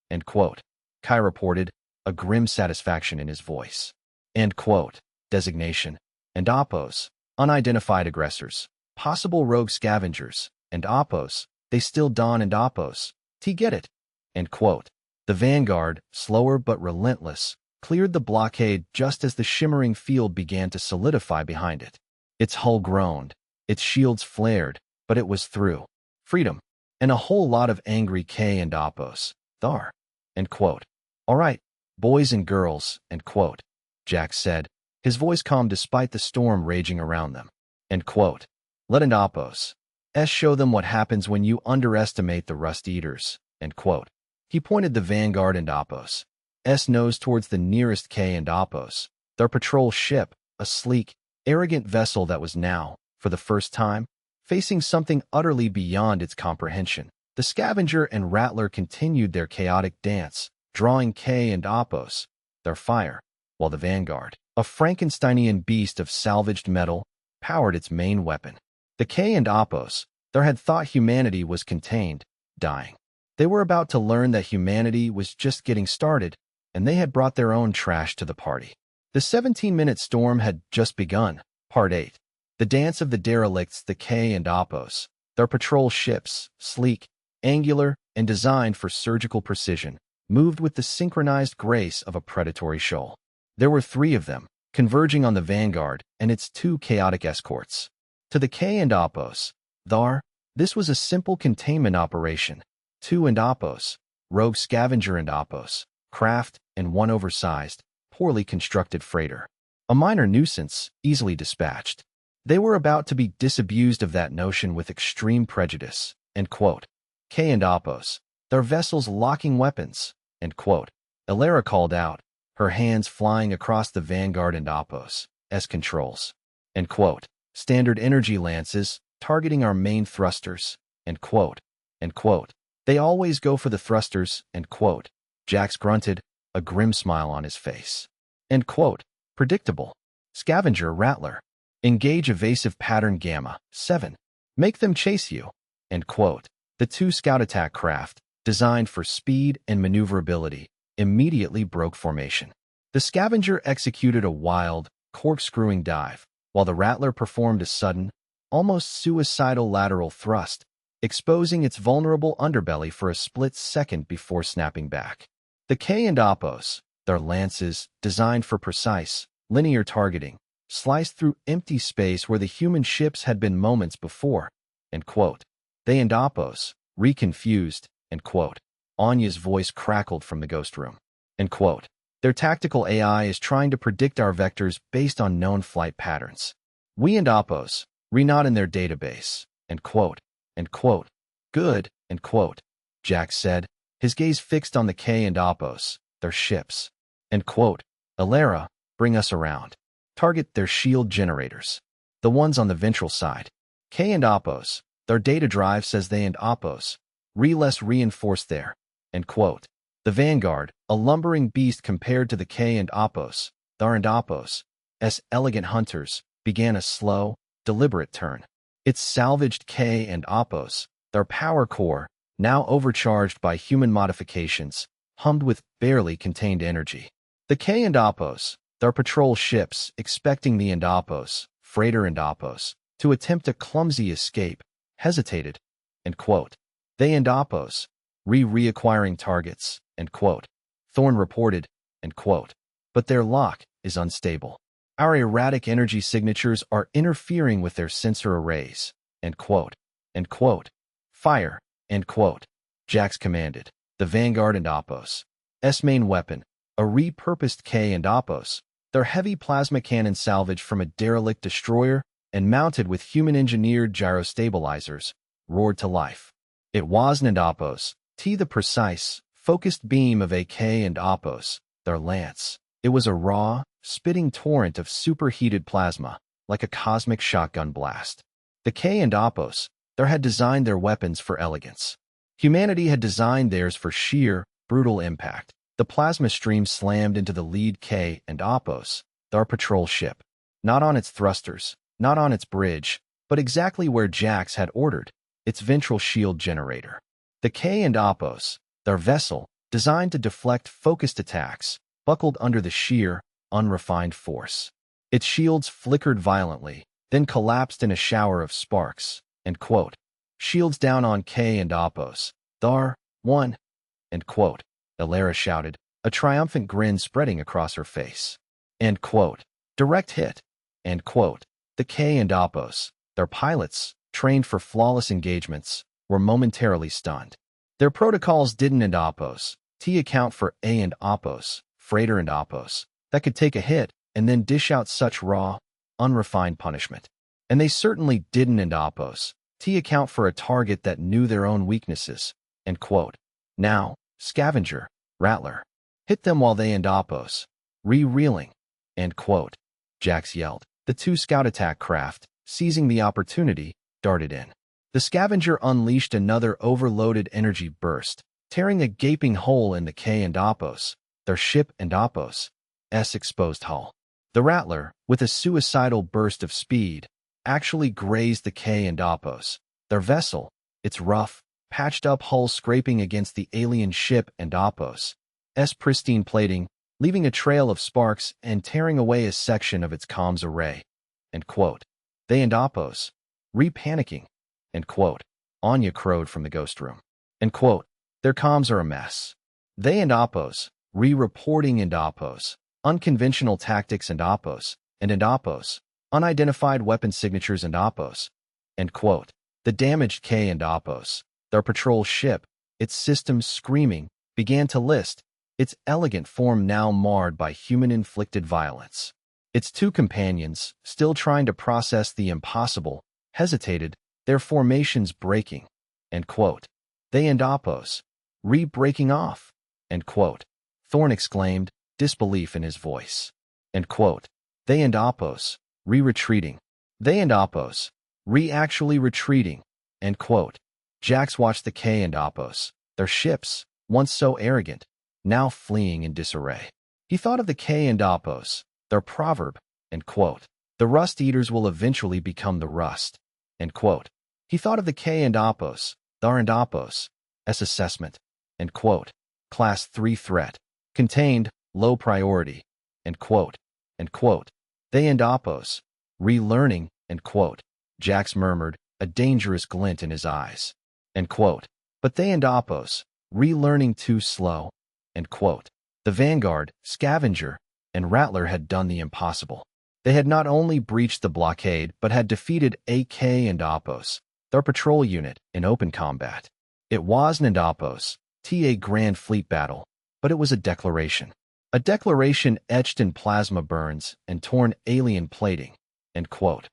End quote. Kai reported, a grim satisfaction in his voice. End quote. Designation. And Opos. Unidentified aggressors. Possible rogue scavengers. And Opos. They still dawn and Opos. Get it. End quote. The Vanguard, slower but relentless, cleared the blockade just as the shimmering field began to solidify behind it. Its hull groaned, its shields flared, but it was through. Freedom. And a whole lot of angry K and Opos. Thar. End quote. All right, boys and girls, end quote. Jax said, his voice calm despite the storm raging around them. End quote. Let and Opos. Show them what happens when you underestimate the Rust Eaters. End quote. He pointed the Vanguard and Opos' nose towards the nearest K and Opos, their patrol ship, a sleek, arrogant vessel that was now, for the first time, facing something utterly beyond its comprehension. The Scavenger and Rattler continued their chaotic dance, drawing K and Apos, their fire, while the Vanguard, a Frankensteinian beast of salvaged metal, powered its main weapon. The K and Apos, there had thought humanity was contained, dying. They were about to learn that humanity was just getting started, and they had brought their own trash to the party. The 17-minute storm had just begun. Part 8. The dance of the Derelicts, the K and Apos, their patrol ships, sleek, angular, and designed for surgical precision, moved with the synchronized grace of a predatory shoal. There were 3 of them, converging on the Vanguard and its 2 chaotic escorts. To the K and Apos, this was a simple containment operation. 2 and Apos, rogue Scavenger and Apos, craft, and 1 oversized, poorly constructed freighter. A minor nuisance, easily dispatched. They were about to be disabused of that notion with extreme prejudice. End quote. K and Apos, their vessels locking weapons. End quote. Elara called out, her hands flying across the Vanguard and Apos, as controls. End quote. Standard energy lances, targeting our main thrusters. End quote. End quote. They always go for the thrusters. End quote. Jax grunted, a grim smile on his face. End quote. Predictable. Scavenger Rattler. Engage evasive pattern Gamma 7. Make them chase you. End quote. The 2 scout attack craft, designed for speed and maneuverability, immediately broke formation. The Scavenger executed a wild, corkscrewing dive, while the Rattler performed a sudden, almost suicidal lateral thrust, exposing its vulnerable underbelly for a split second before snapping back. The K and Apos, their lances, designed for precise, linear targeting, sliced through empty space where the human ships had been moments before. End quote. They and Apos, reconfused. End quote. Anya's voice crackled from the ghost room. End quote. Their tactical AI is trying to predict our vectors based on known flight patterns. We and Apos, not in their database. End quote. End quote. Good. End quote. Jax said, his gaze fixed on the K and Apos, their ships. End quote. Elara, bring us around. Target their shield generators. The ones on the ventral side. K and Apos, their data drive says they and Apos, less reinforced there. End quote. The Vanguard, a lumbering beast compared to the K and Apos, their and Apos, elegant hunters, began a slow, deliberate turn. Its salvaged K and Apos, their power core, now overcharged by human modifications, hummed with barely contained energy. The K and Apos, their patrol ships, expecting the Apos, freighter and Apos, to attempt a clumsy escape, hesitated. End quote. They and Apos, reacquiring targets. End quote. Thorn reported. End quote. But their lock is unstable. Our erratic energy signatures are interfering with their sensor arrays. End quote. End quote. Fire. End quote. Jax commanded. The Vanguard and Apos, main weapon, a repurposed K and Apos, their heavy plasma cannon salvaged from a derelict destroyer and mounted with human-engineered gyrostabilizers, roared to life. It was an Apos, the precise, focused beam of a K and Apos, their lance. It was a raw, spitting torrent of superheated plasma, like a cosmic shotgun blast. The K and Apos, there had designed their weapons for elegance. Humanity had designed theirs for sheer, brutal impact. The plasma stream slammed into the lead K and Apos, their patrol ship. Not on its thrusters, not on its bridge, but exactly where Jax had ordered, its ventral shield generator. The K and Apos, their vessel, designed to deflect focused attacks, buckled under the sheer, unrefined force. Its shields flickered violently, then collapsed in a shower of sparks. End quote. Shields down on K and Apos. Thar, one. End quote. Elara shouted, a triumphant grin spreading across her face. End quote. Direct hit. End quote. The K and Apos, their pilots, trained for flawless engagements, were momentarily stunned. Their protocols didn't and Apos, account for A and Apos, freighter and Apos, that could take a hit and then dish out such raw, unrefined punishment. And they certainly didn't and Apos, account for a target that knew their own weaknesses. End quote. Now, Scavenger, Rattler, hit them while they and Apos, reeling. End quote. Jax yelled. The 2 scout attack craft, seizing the opportunity, darted in. The scavenger unleashed another overloaded energy burst, tearing a gaping hole in the K and Apos, their ship and Apos' exposed hull. The Rattler, with a suicidal burst of speed, actually grazed the K and Apos, their vessel, its rough, patched-up hull scraping against the alien ship and Apos' pristine plating, leaving a trail of sparks and tearing away a section of its comms array. End quote. They and Apos, re-panicking. End quote. Anya crowed from the ghost room. End quote. Their comms are a mess. They and Apos, re-reporting and Apos, unconventional tactics and Apos, unidentified weapon signatures and Apos. End quote. The damaged K and Apos, their patrol ship, its systems screaming, began to list, its elegant form now marred by human-inflicted violence. Its two companions, still trying to process the impossible, hesitated, their formations breaking. End quote. They and Apos, re-breaking off. End quote. Thorn exclaimed, disbelief in his voice. End quote. They and Apos, re-retreating. They and Apos, re-actually retreating. End quote. Jax watched the K and Apos, their ships, once so arrogant, now fleeing in disarray. He thought of the K and Apos, their proverb, end quote. The rust eaters will eventually become the rust. End quote. He thought of the K and Apos, their and Apos' assessment, end quote. Class 3 threat, contained, low priority, end quote. End quote. They and Apos, relearning, end quote. Jax murmured, a dangerous glint in his eyes. End quote. But they and Apos, relearning too slow. End quote. The Vanguard, Scavenger, and Rattler had done the impossible. They had not only breached the blockade, but had defeated AK and Apos, their patrol unit, in open combat. It wasn't an Apos, TA Grand Fleet battle, but it was a declaration. A declaration etched in plasma burns and torn alien plating. End quote.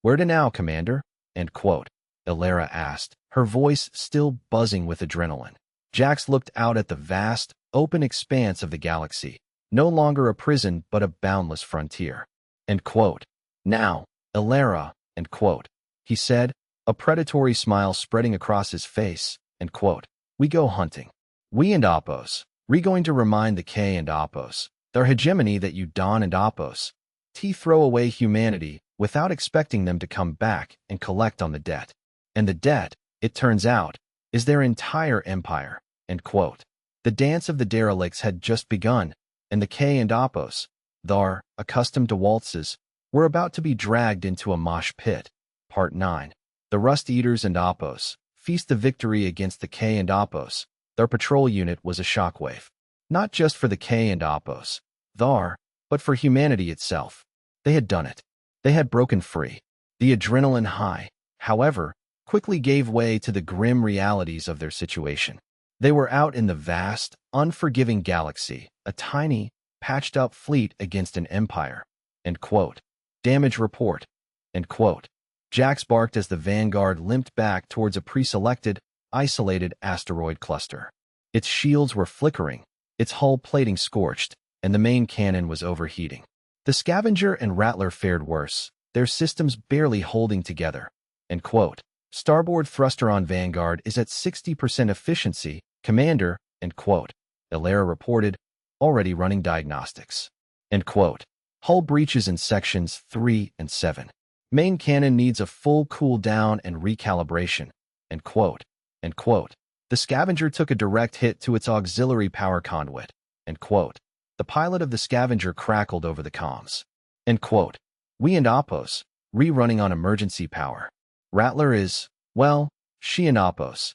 Where to now, Commander? End quote. Ilera asked, her voice still buzzing with adrenaline. Jax looked out at the vast, open expanse of the galaxy, no longer a prison but a boundless frontier. End quote. Now, Ilera, end quote. He said, a predatory smile spreading across his face, end quote. We go hunting. We and Apos, we going to remind the K and Apos, their hegemony that you Don and Apos, throw away humanity without expecting them to come back and collect on the debt. And the debt, it turns out, is their entire empire, end quote. The dance of the Derelicts had just begun, and the K and Apos, thar, accustomed to waltzes, were about to be dragged into a mosh pit. Part 9. The Rust Eaters and Apos feast the victory against the K and Apos. Their patrol unit was a shockwave. Not just for the K and Apos, thar, but for humanity itself. They had done it. They had broken free. The adrenaline high, however, quickly gave way to the grim realities of their situation. They were out in the vast, unforgiving galaxy, a tiny, patched-up fleet against an empire. End quote. Damage report. End quote. Jax barked as the Vanguard limped back towards a pre-selected, isolated asteroid cluster. Its shields were flickering, its hull plating scorched, and the main cannon was overheating. The Scavenger and Rattler fared worse, their systems barely holding together. End quote. Starboard thruster on Vanguard is at 60% efficiency, Commander, end quote. Ilera reported, already running diagnostics. End quote. Hull breaches in sections 3 and 7. Main cannon needs a full cool down and recalibration. End quote. End quote. The Scavenger took a direct hit to its auxiliary power conduit. End quote. The pilot of the Scavenger crackled over the comms. End quote. We and Apos, rerunning on emergency power. Rattler is, well, she and Apos,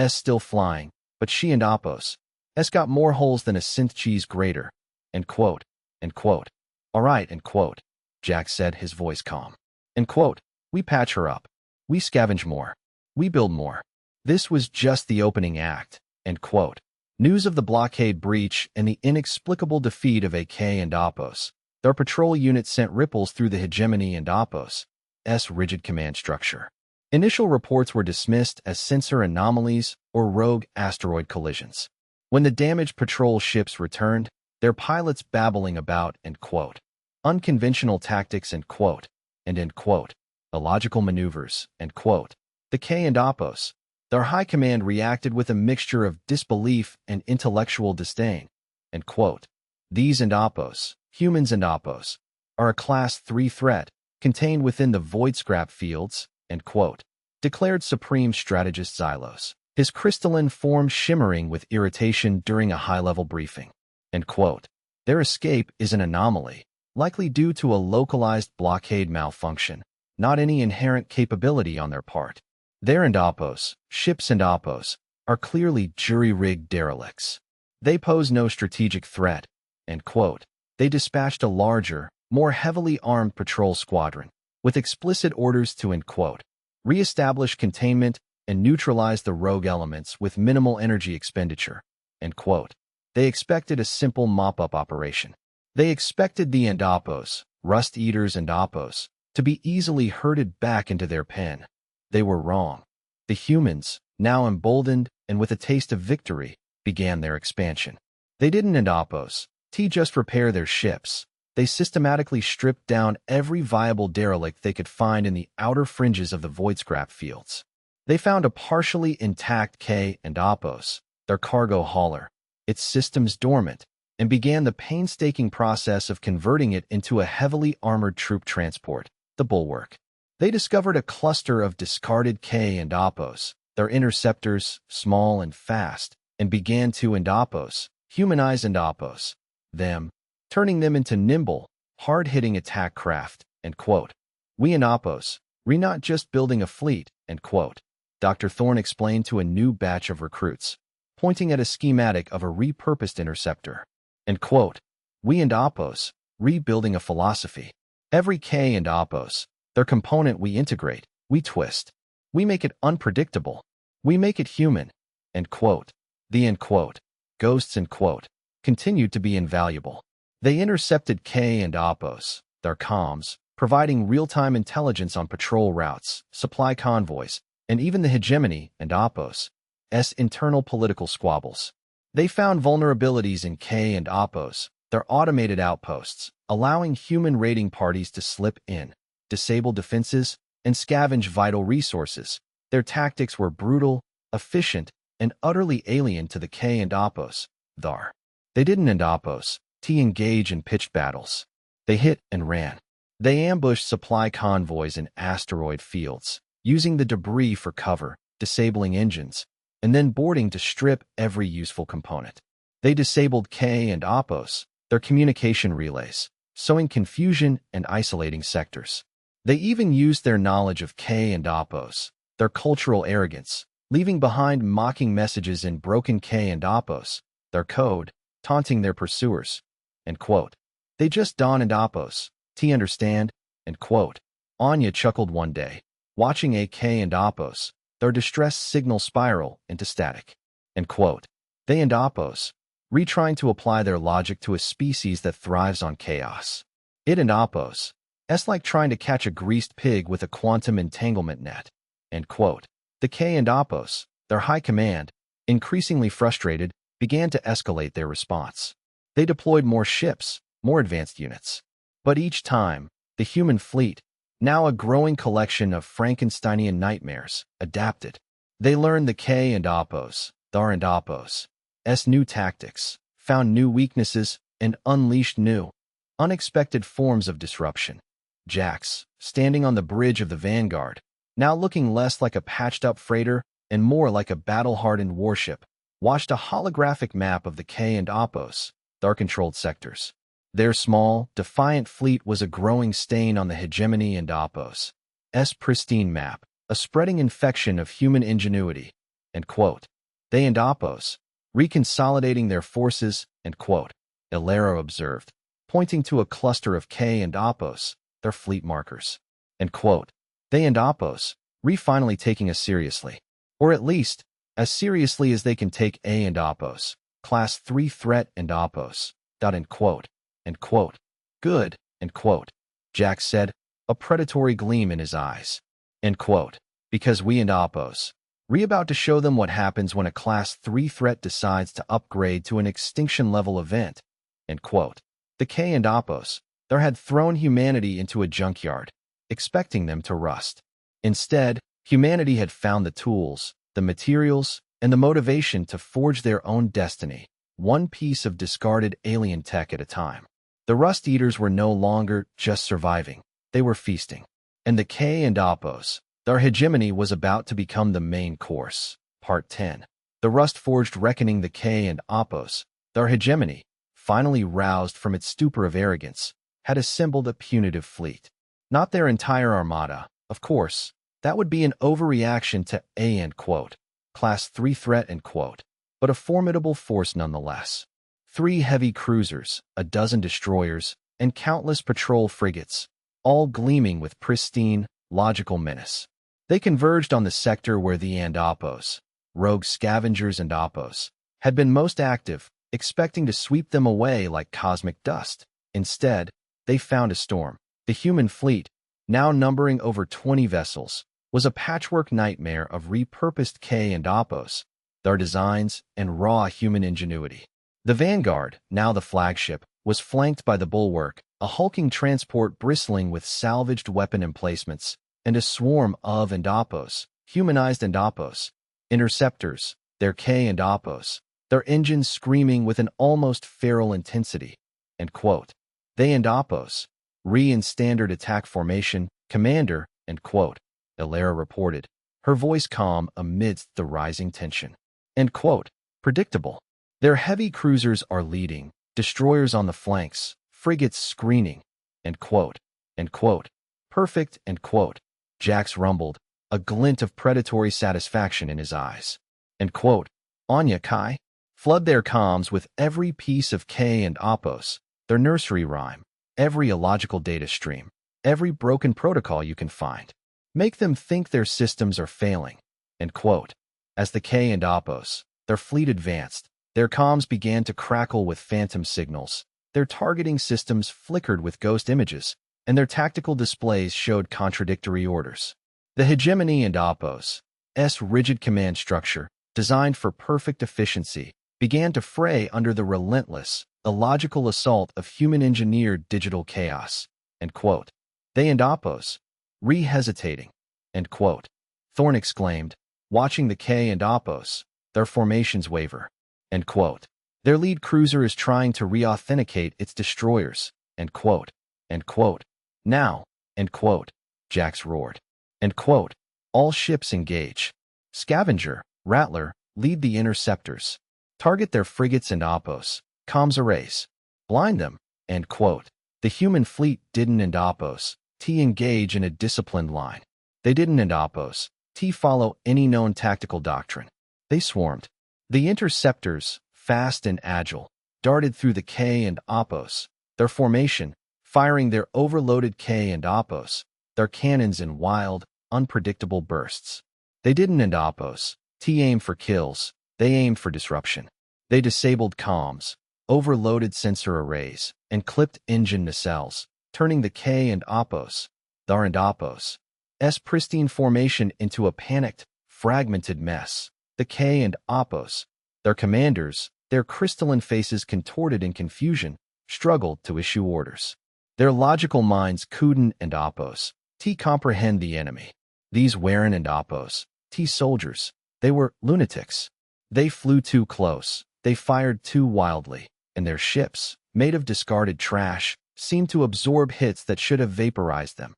still flying, but she and Apos, got more holes than a synth cheese grater. End quote. End quote. All right, end quote. Jax said, his voice calm. End quote. We patch her up. We scavenge more. We build more. This was just the opening act. End quote. News of the blockade breach and the inexplicable defeat of AK and Apos. Their patrol unit sent ripples through the hegemony and Apos' rigid command structure. Initial reports were dismissed as sensor anomalies or rogue asteroid collisions. When the damaged patrol ships returned, their pilots babbling about, end quote, unconventional tactics, end quote, and end quote. illogical maneuvers, end quote. The K and Apos, their high command reacted with a mixture of disbelief and intellectual disdain, end quote. These and Apos, humans and Apos, are a Class 3 threat contained within the void scrap fields, end quote, declared Supreme Strategist Xylos, his crystalline form shimmering with irritation during a high-level briefing, end quote. Their escape is an anomaly, likely due to a localized blockade malfunction, not any inherent capability on their part. Their and Apos, ships and Apos, are clearly jury-rigged derelicts. They pose no strategic threat, end quote. They dispatched a larger, more heavily armed patrol squadron, with explicit orders to, end quote, re-establish containment and neutralize the rogue elements with minimal energy expenditure, end quote. They expected a simple mop-up operation. They expected the Apos, Rust Eaters and Apos, to be easily herded back into their pen. They were wrong. The humans, now emboldened and with a taste of victory, began their expansion. They didn't Apos just repair their ships. They systematically stripped down every viable derelict they could find in the outer fringes of the void scrap fields. They found a partially intact K and Apos, their cargo hauler, its systems dormant, and began the painstaking process of converting it into a heavily armored troop transport, the Bulwark. They discovered a cluster of discarded K and Apos, their interceptors, small and fast, and began to Apos, humanize Apos, them, turning them into nimble, hard-hitting attack craft, end quote. We Apos, not just building a fleet, end quote. Dr. Thorne explained to a new batch of recruits, pointing at a schematic of a repurposed interceptor, end quote. We Apos, rebuilding a philosophy. Every K and Apos, their component we integrate, we twist. We make it unpredictable. We make it human, end quote. The end quote, ghosts, end quote, continued to be invaluable. They intercepted K and Apos, their comms, providing real-time intelligence on patrol routes, supply convoys, and even the hegemony and Apos' internal political squabbles. They found vulnerabilities in K and Apos, their automated outposts, allowing human raiding parties to slip in, disable defenses, and scavenge vital resources. Their tactics were brutal, efficient, and utterly alien to the K and Apos, thar. They didn't Apos engage in pitched battles. They hit and ran. They ambushed supply convoys in asteroid fields, using the debris for cover, disabling engines, and then boarding to strip every useful component. They disabled K and Apos, their communication relays, sowing confusion and isolating sectors. They even used their knowledge of K and Apos, their cultural arrogance, leaving behind mocking messages in broken K and Apos, their code, taunting their pursuers, end quote. They just dawn and Apos, understand, end quote. Anya chuckled one day, watching a K and Apos, their distress signal spiral into static, end quote. They and Apos, retrying to apply their logic to a species that thrives on chaos. It and Apos, like trying to catch a greased pig with a quantum entanglement net, end quote. The K and Apos, their high command, increasingly frustrated, began to escalate their response. They deployed more ships, more advanced units. But each time, the human fleet, now a growing collection of Frankensteinian nightmares, adapted. They learned the K and Apos, Thar and Apos' new tactics, found new weaknesses, and unleashed new, unexpected forms of disruption. Jax, standing on the bridge of the Vanguard, now looking less like a patched-up freighter and more like a battle-hardened warship, watched a holographic map of the K and Apos, Thar-controlled sectors. Their small, defiant fleet was a growing stain on the hegemony and Apos' pristine map, a spreading infection of human ingenuity, end quote. They and Apos, reconsolidating their forces, end quote, Ilero observed, pointing to a cluster of K and Apos, their fleet markers, end quote. They and Apos, finally taking us seriously, or at least, as seriously as they can take A and Apos, Class 3 threat and Apos, end quote, end quote. Good, end quote. Jack said, a predatory gleam in his eyes, end quote. Because we and Apos, about to show them what happens when a Class 3 threat decides to upgrade to an extinction-level event, end quote. The K and Apos, there had thrown humanity into a junkyard, expecting them to rust. Instead, humanity had found the tools, the materials, and the motivation to forge their own destiny, one piece of discarded alien tech at a time. The Rust Eaters were no longer just surviving, they were feasting. And the K and Apos, their hegemony was about to become the main course. Part 10. The Rust-forged reckoning. The K and Apos, their hegemony, finally roused from its stupor of arrogance, had assembled a punitive fleet. Not their entire armada, of course. That would be an overreaction to a Class 3 threat, but a formidable force nonetheless. 3 heavy cruisers, a dozen destroyers, and countless patrol frigates, all gleaming with pristine, logical menace. They converged on the sector where the Andapos, rogue scavengers and Apos, had been most active, expecting to sweep them away like cosmic dust. Instead, they found a storm. The human fleet, now numbering over 20 vessels, was a patchwork nightmare of repurposed K and Apos, their designs, and raw human ingenuity. The Vanguard, now the flagship, was flanked by the Bulwark, a hulking transport bristling with salvaged weapon emplacements, and a swarm of Andapos, humanized Andapos, interceptors, their K and Apos, their engines screaming with an almost feral intensity. They Andapos, in standard attack formation, Commander, Ilara reported, her voice calm amidst the rising tension. Predictable. Their heavy cruisers are leading, destroyers on the flanks, frigates screening. Perfect. Jax rumbled, a glint of predatory satisfaction in his eyes. Anya Kai, flood their comms with every piece of K and Apos, their nursery rhyme, every illogical data stream, every broken protocol you can find. Make them think their systems are failing. As the K and Apos, their fleet advanced, their comms began to crackle with phantom signals, their targeting systems flickered with ghost images, and their tactical displays showed contradictory orders. The hegemony and Apos' rigid command structure, designed for perfect efficiency, began to fray under the relentless, illogical assault of human-engineered digital chaos. They and Apos, hesitating. Thorne exclaimed, watching the K and Apos, their formations waver. Their lead cruiser is trying to re-authenticate its destroyers. Now, Jax roared. All ships engage. Scavenger, Rattler, lead the interceptors. Target their frigates and Apos, comms arrays. Blind them. The human fleet didn't and Apos, engage in a disciplined line. They didn't and Apos, follow any known tactical doctrine. They swarmed. The interceptors, fast and agile, darted through the K and Apos, their formation, firing their overloaded K and Apos, their cannons in wild, unpredictable bursts. They didn't and Apos, aim for kills, they aimed for disruption. They disabled comms, overloaded sensor arrays, and clipped engine nacelles, turning the K and Apos, their and Apos' pristine formation into a panicked, fragmented mess. The K and Apos, their commanders, their crystalline faces contorted in confusion, struggled to issue orders. Their logical minds couldn't and Apos, comprehend the enemy. These Warren and Apos, soldiers, they were lunatics. They flew too close, they fired too wildly, and their ships, made of discarded trash, seemed to absorb hits that should have vaporized them.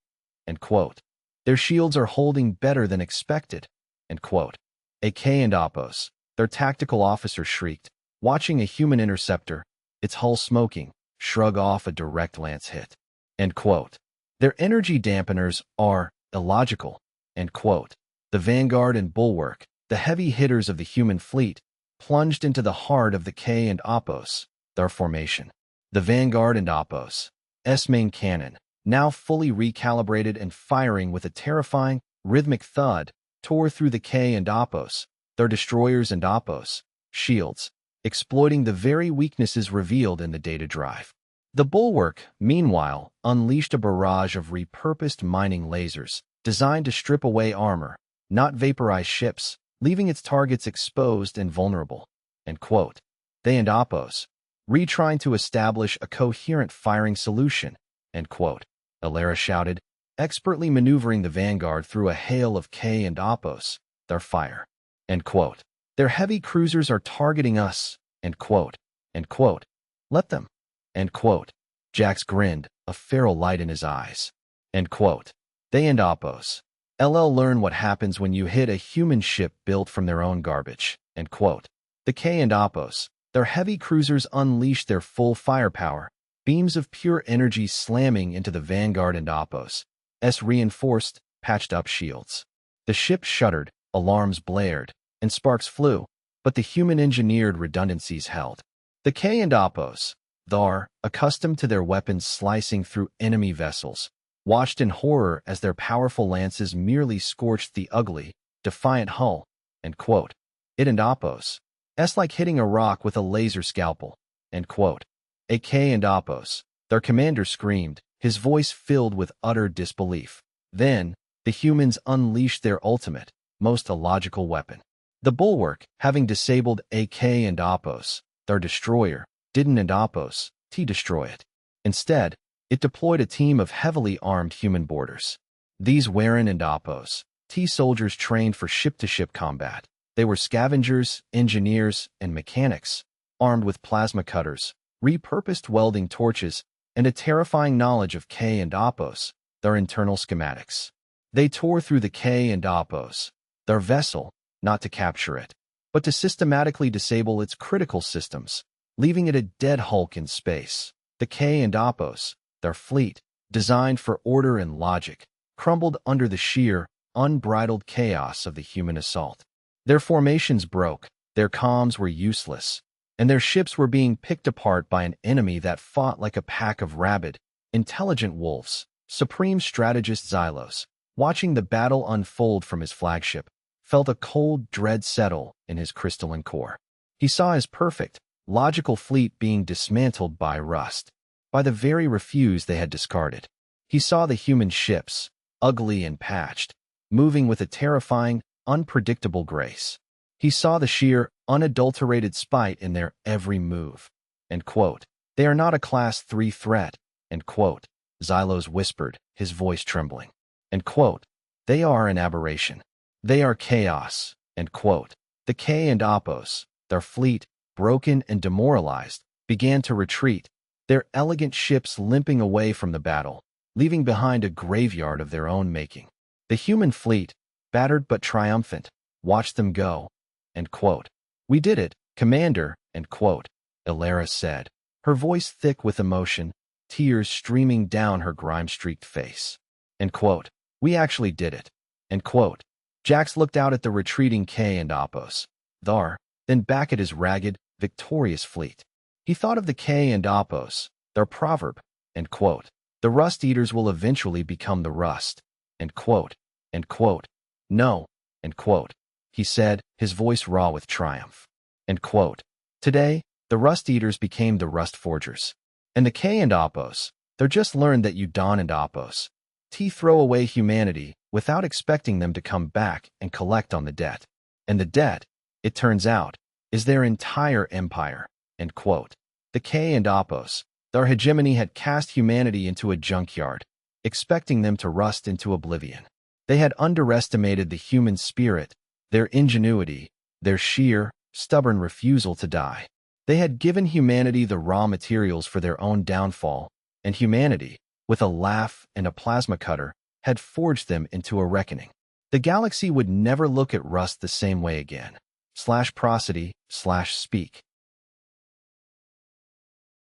Their shields are holding better than expected. A K and Apos, their tactical officer shrieked, watching a human interceptor, its hull smoking, shrug off a direct lance hit. Their energy dampeners are illogical. The Vanguard and Bulwark, the heavy hitters of the human fleet, plunged into the heart of the K and Apos, their formation. The Vanguard and Apos' main cannon, now fully recalibrated and firing with a terrifying, rhythmic thud, tore through the K and Apos, their destroyers and Apos' shields, exploiting the very weaknesses revealed in the data drive. The Bulwark, meanwhile, unleashed a barrage of repurposed mining lasers, designed to strip away armor, not vaporize ships, leaving its targets exposed and vulnerable. They and Apos, trying to establish a coherent firing solution. Ilara shouted, expertly maneuvering the vanguard through a hail of K and Apos, their fire. End quote. Their heavy cruisers are targeting us. End quote. End quote. Let them. End quote. Jax grinned, a feral light in his eyes. End quote. They and Apos. LL learn what happens when you hit a human ship built from their own garbage. End quote. The K and Apos, their heavy cruisers unleash their full firepower, beams of pure energy slamming into the Vanguard and Apos' reinforced, patched-up shields. The ship shuddered, alarms blared, and sparks flew, but the human-engineered redundancies held. The K and Apos, thar, accustomed to their weapons slicing through enemy vessels, watched in horror as their powerful lances merely scorched the ugly, defiant hull. End quote. It and Apos. Like hitting a rock with a laser scalpel. End quote. AK and Apos, their commander screamed, his voice filled with utter disbelief. Then, the humans unleashed their ultimate, most illogical weapon. The Bulwark, having disabled AK and Apos, their destroyer, didn't and Apos destroy it. Instead, it deployed a team of heavily armed human boarders. These Warren and Apos, soldiers trained for ship-to-ship combat. They were scavengers, engineers, and mechanics, armed with plasma cutters, repurposed welding torches, and a terrifying knowledge of K and Apos, their internal schematics. They tore through the K and Apos, their vessel, not to capture it, but to systematically disable its critical systems, leaving it a dead hulk in space. The K and Apos, their fleet, designed for order and logic, crumbled under the sheer, unbridled chaos of the human assault. Their formations broke, their comms were useless, and their ships were being picked apart by an enemy that fought like a pack of rabid, intelligent wolves. Supreme strategist Xylos, watching the battle unfold from his flagship, felt a cold dread settle in his crystalline core. He saw his perfect, logical fleet being dismantled by rust, by the very refuse they had discarded. He saw the human ships, ugly and patched, moving with a terrifying, unpredictable grace. He saw the sheer, unadulterated spite in their every move. End quote. They are not a Class 3 threat. End quote. Xylos whispered, his voice trembling. End quote. They are an aberration. They are chaos. End quote. The K and Apos, their fleet, broken and demoralized, began to retreat, their elegant ships limping away from the battle, leaving behind a graveyard of their own making. The human fleet, battered but triumphant, watched them go. End quote. We did it, Commander. End quote. Ilara said, her voice thick with emotion, tears streaming down her grime-streaked face. End quote. We actually did it. End quote. Jax looked out at the retreating K and Apos, thar, then back at his ragged, victorious fleet. He thought of the K and Apos, their proverb. End quote. The rust eaters will eventually become the rust. End quote. End quote. No. End quote. He said, his voice raw with triumph. End quote. Today, the rust eaters became the rust forgers. And the K and Apos, they're just learned that you Don and Apos throw away humanity without expecting them to come back and collect on the debt. And the debt, it turns out, is their entire empire. End quote. The K and Apos, their hegemony had cast humanity into a junkyard, expecting them to rust into oblivion. They had underestimated the human spirit, their ingenuity, their sheer, stubborn refusal to die. They had given humanity the raw materials for their own downfall, and humanity, with a laugh and a plasma cutter, had forged them into a reckoning. The galaxy would never look at rust the same way again. /prosody/speak.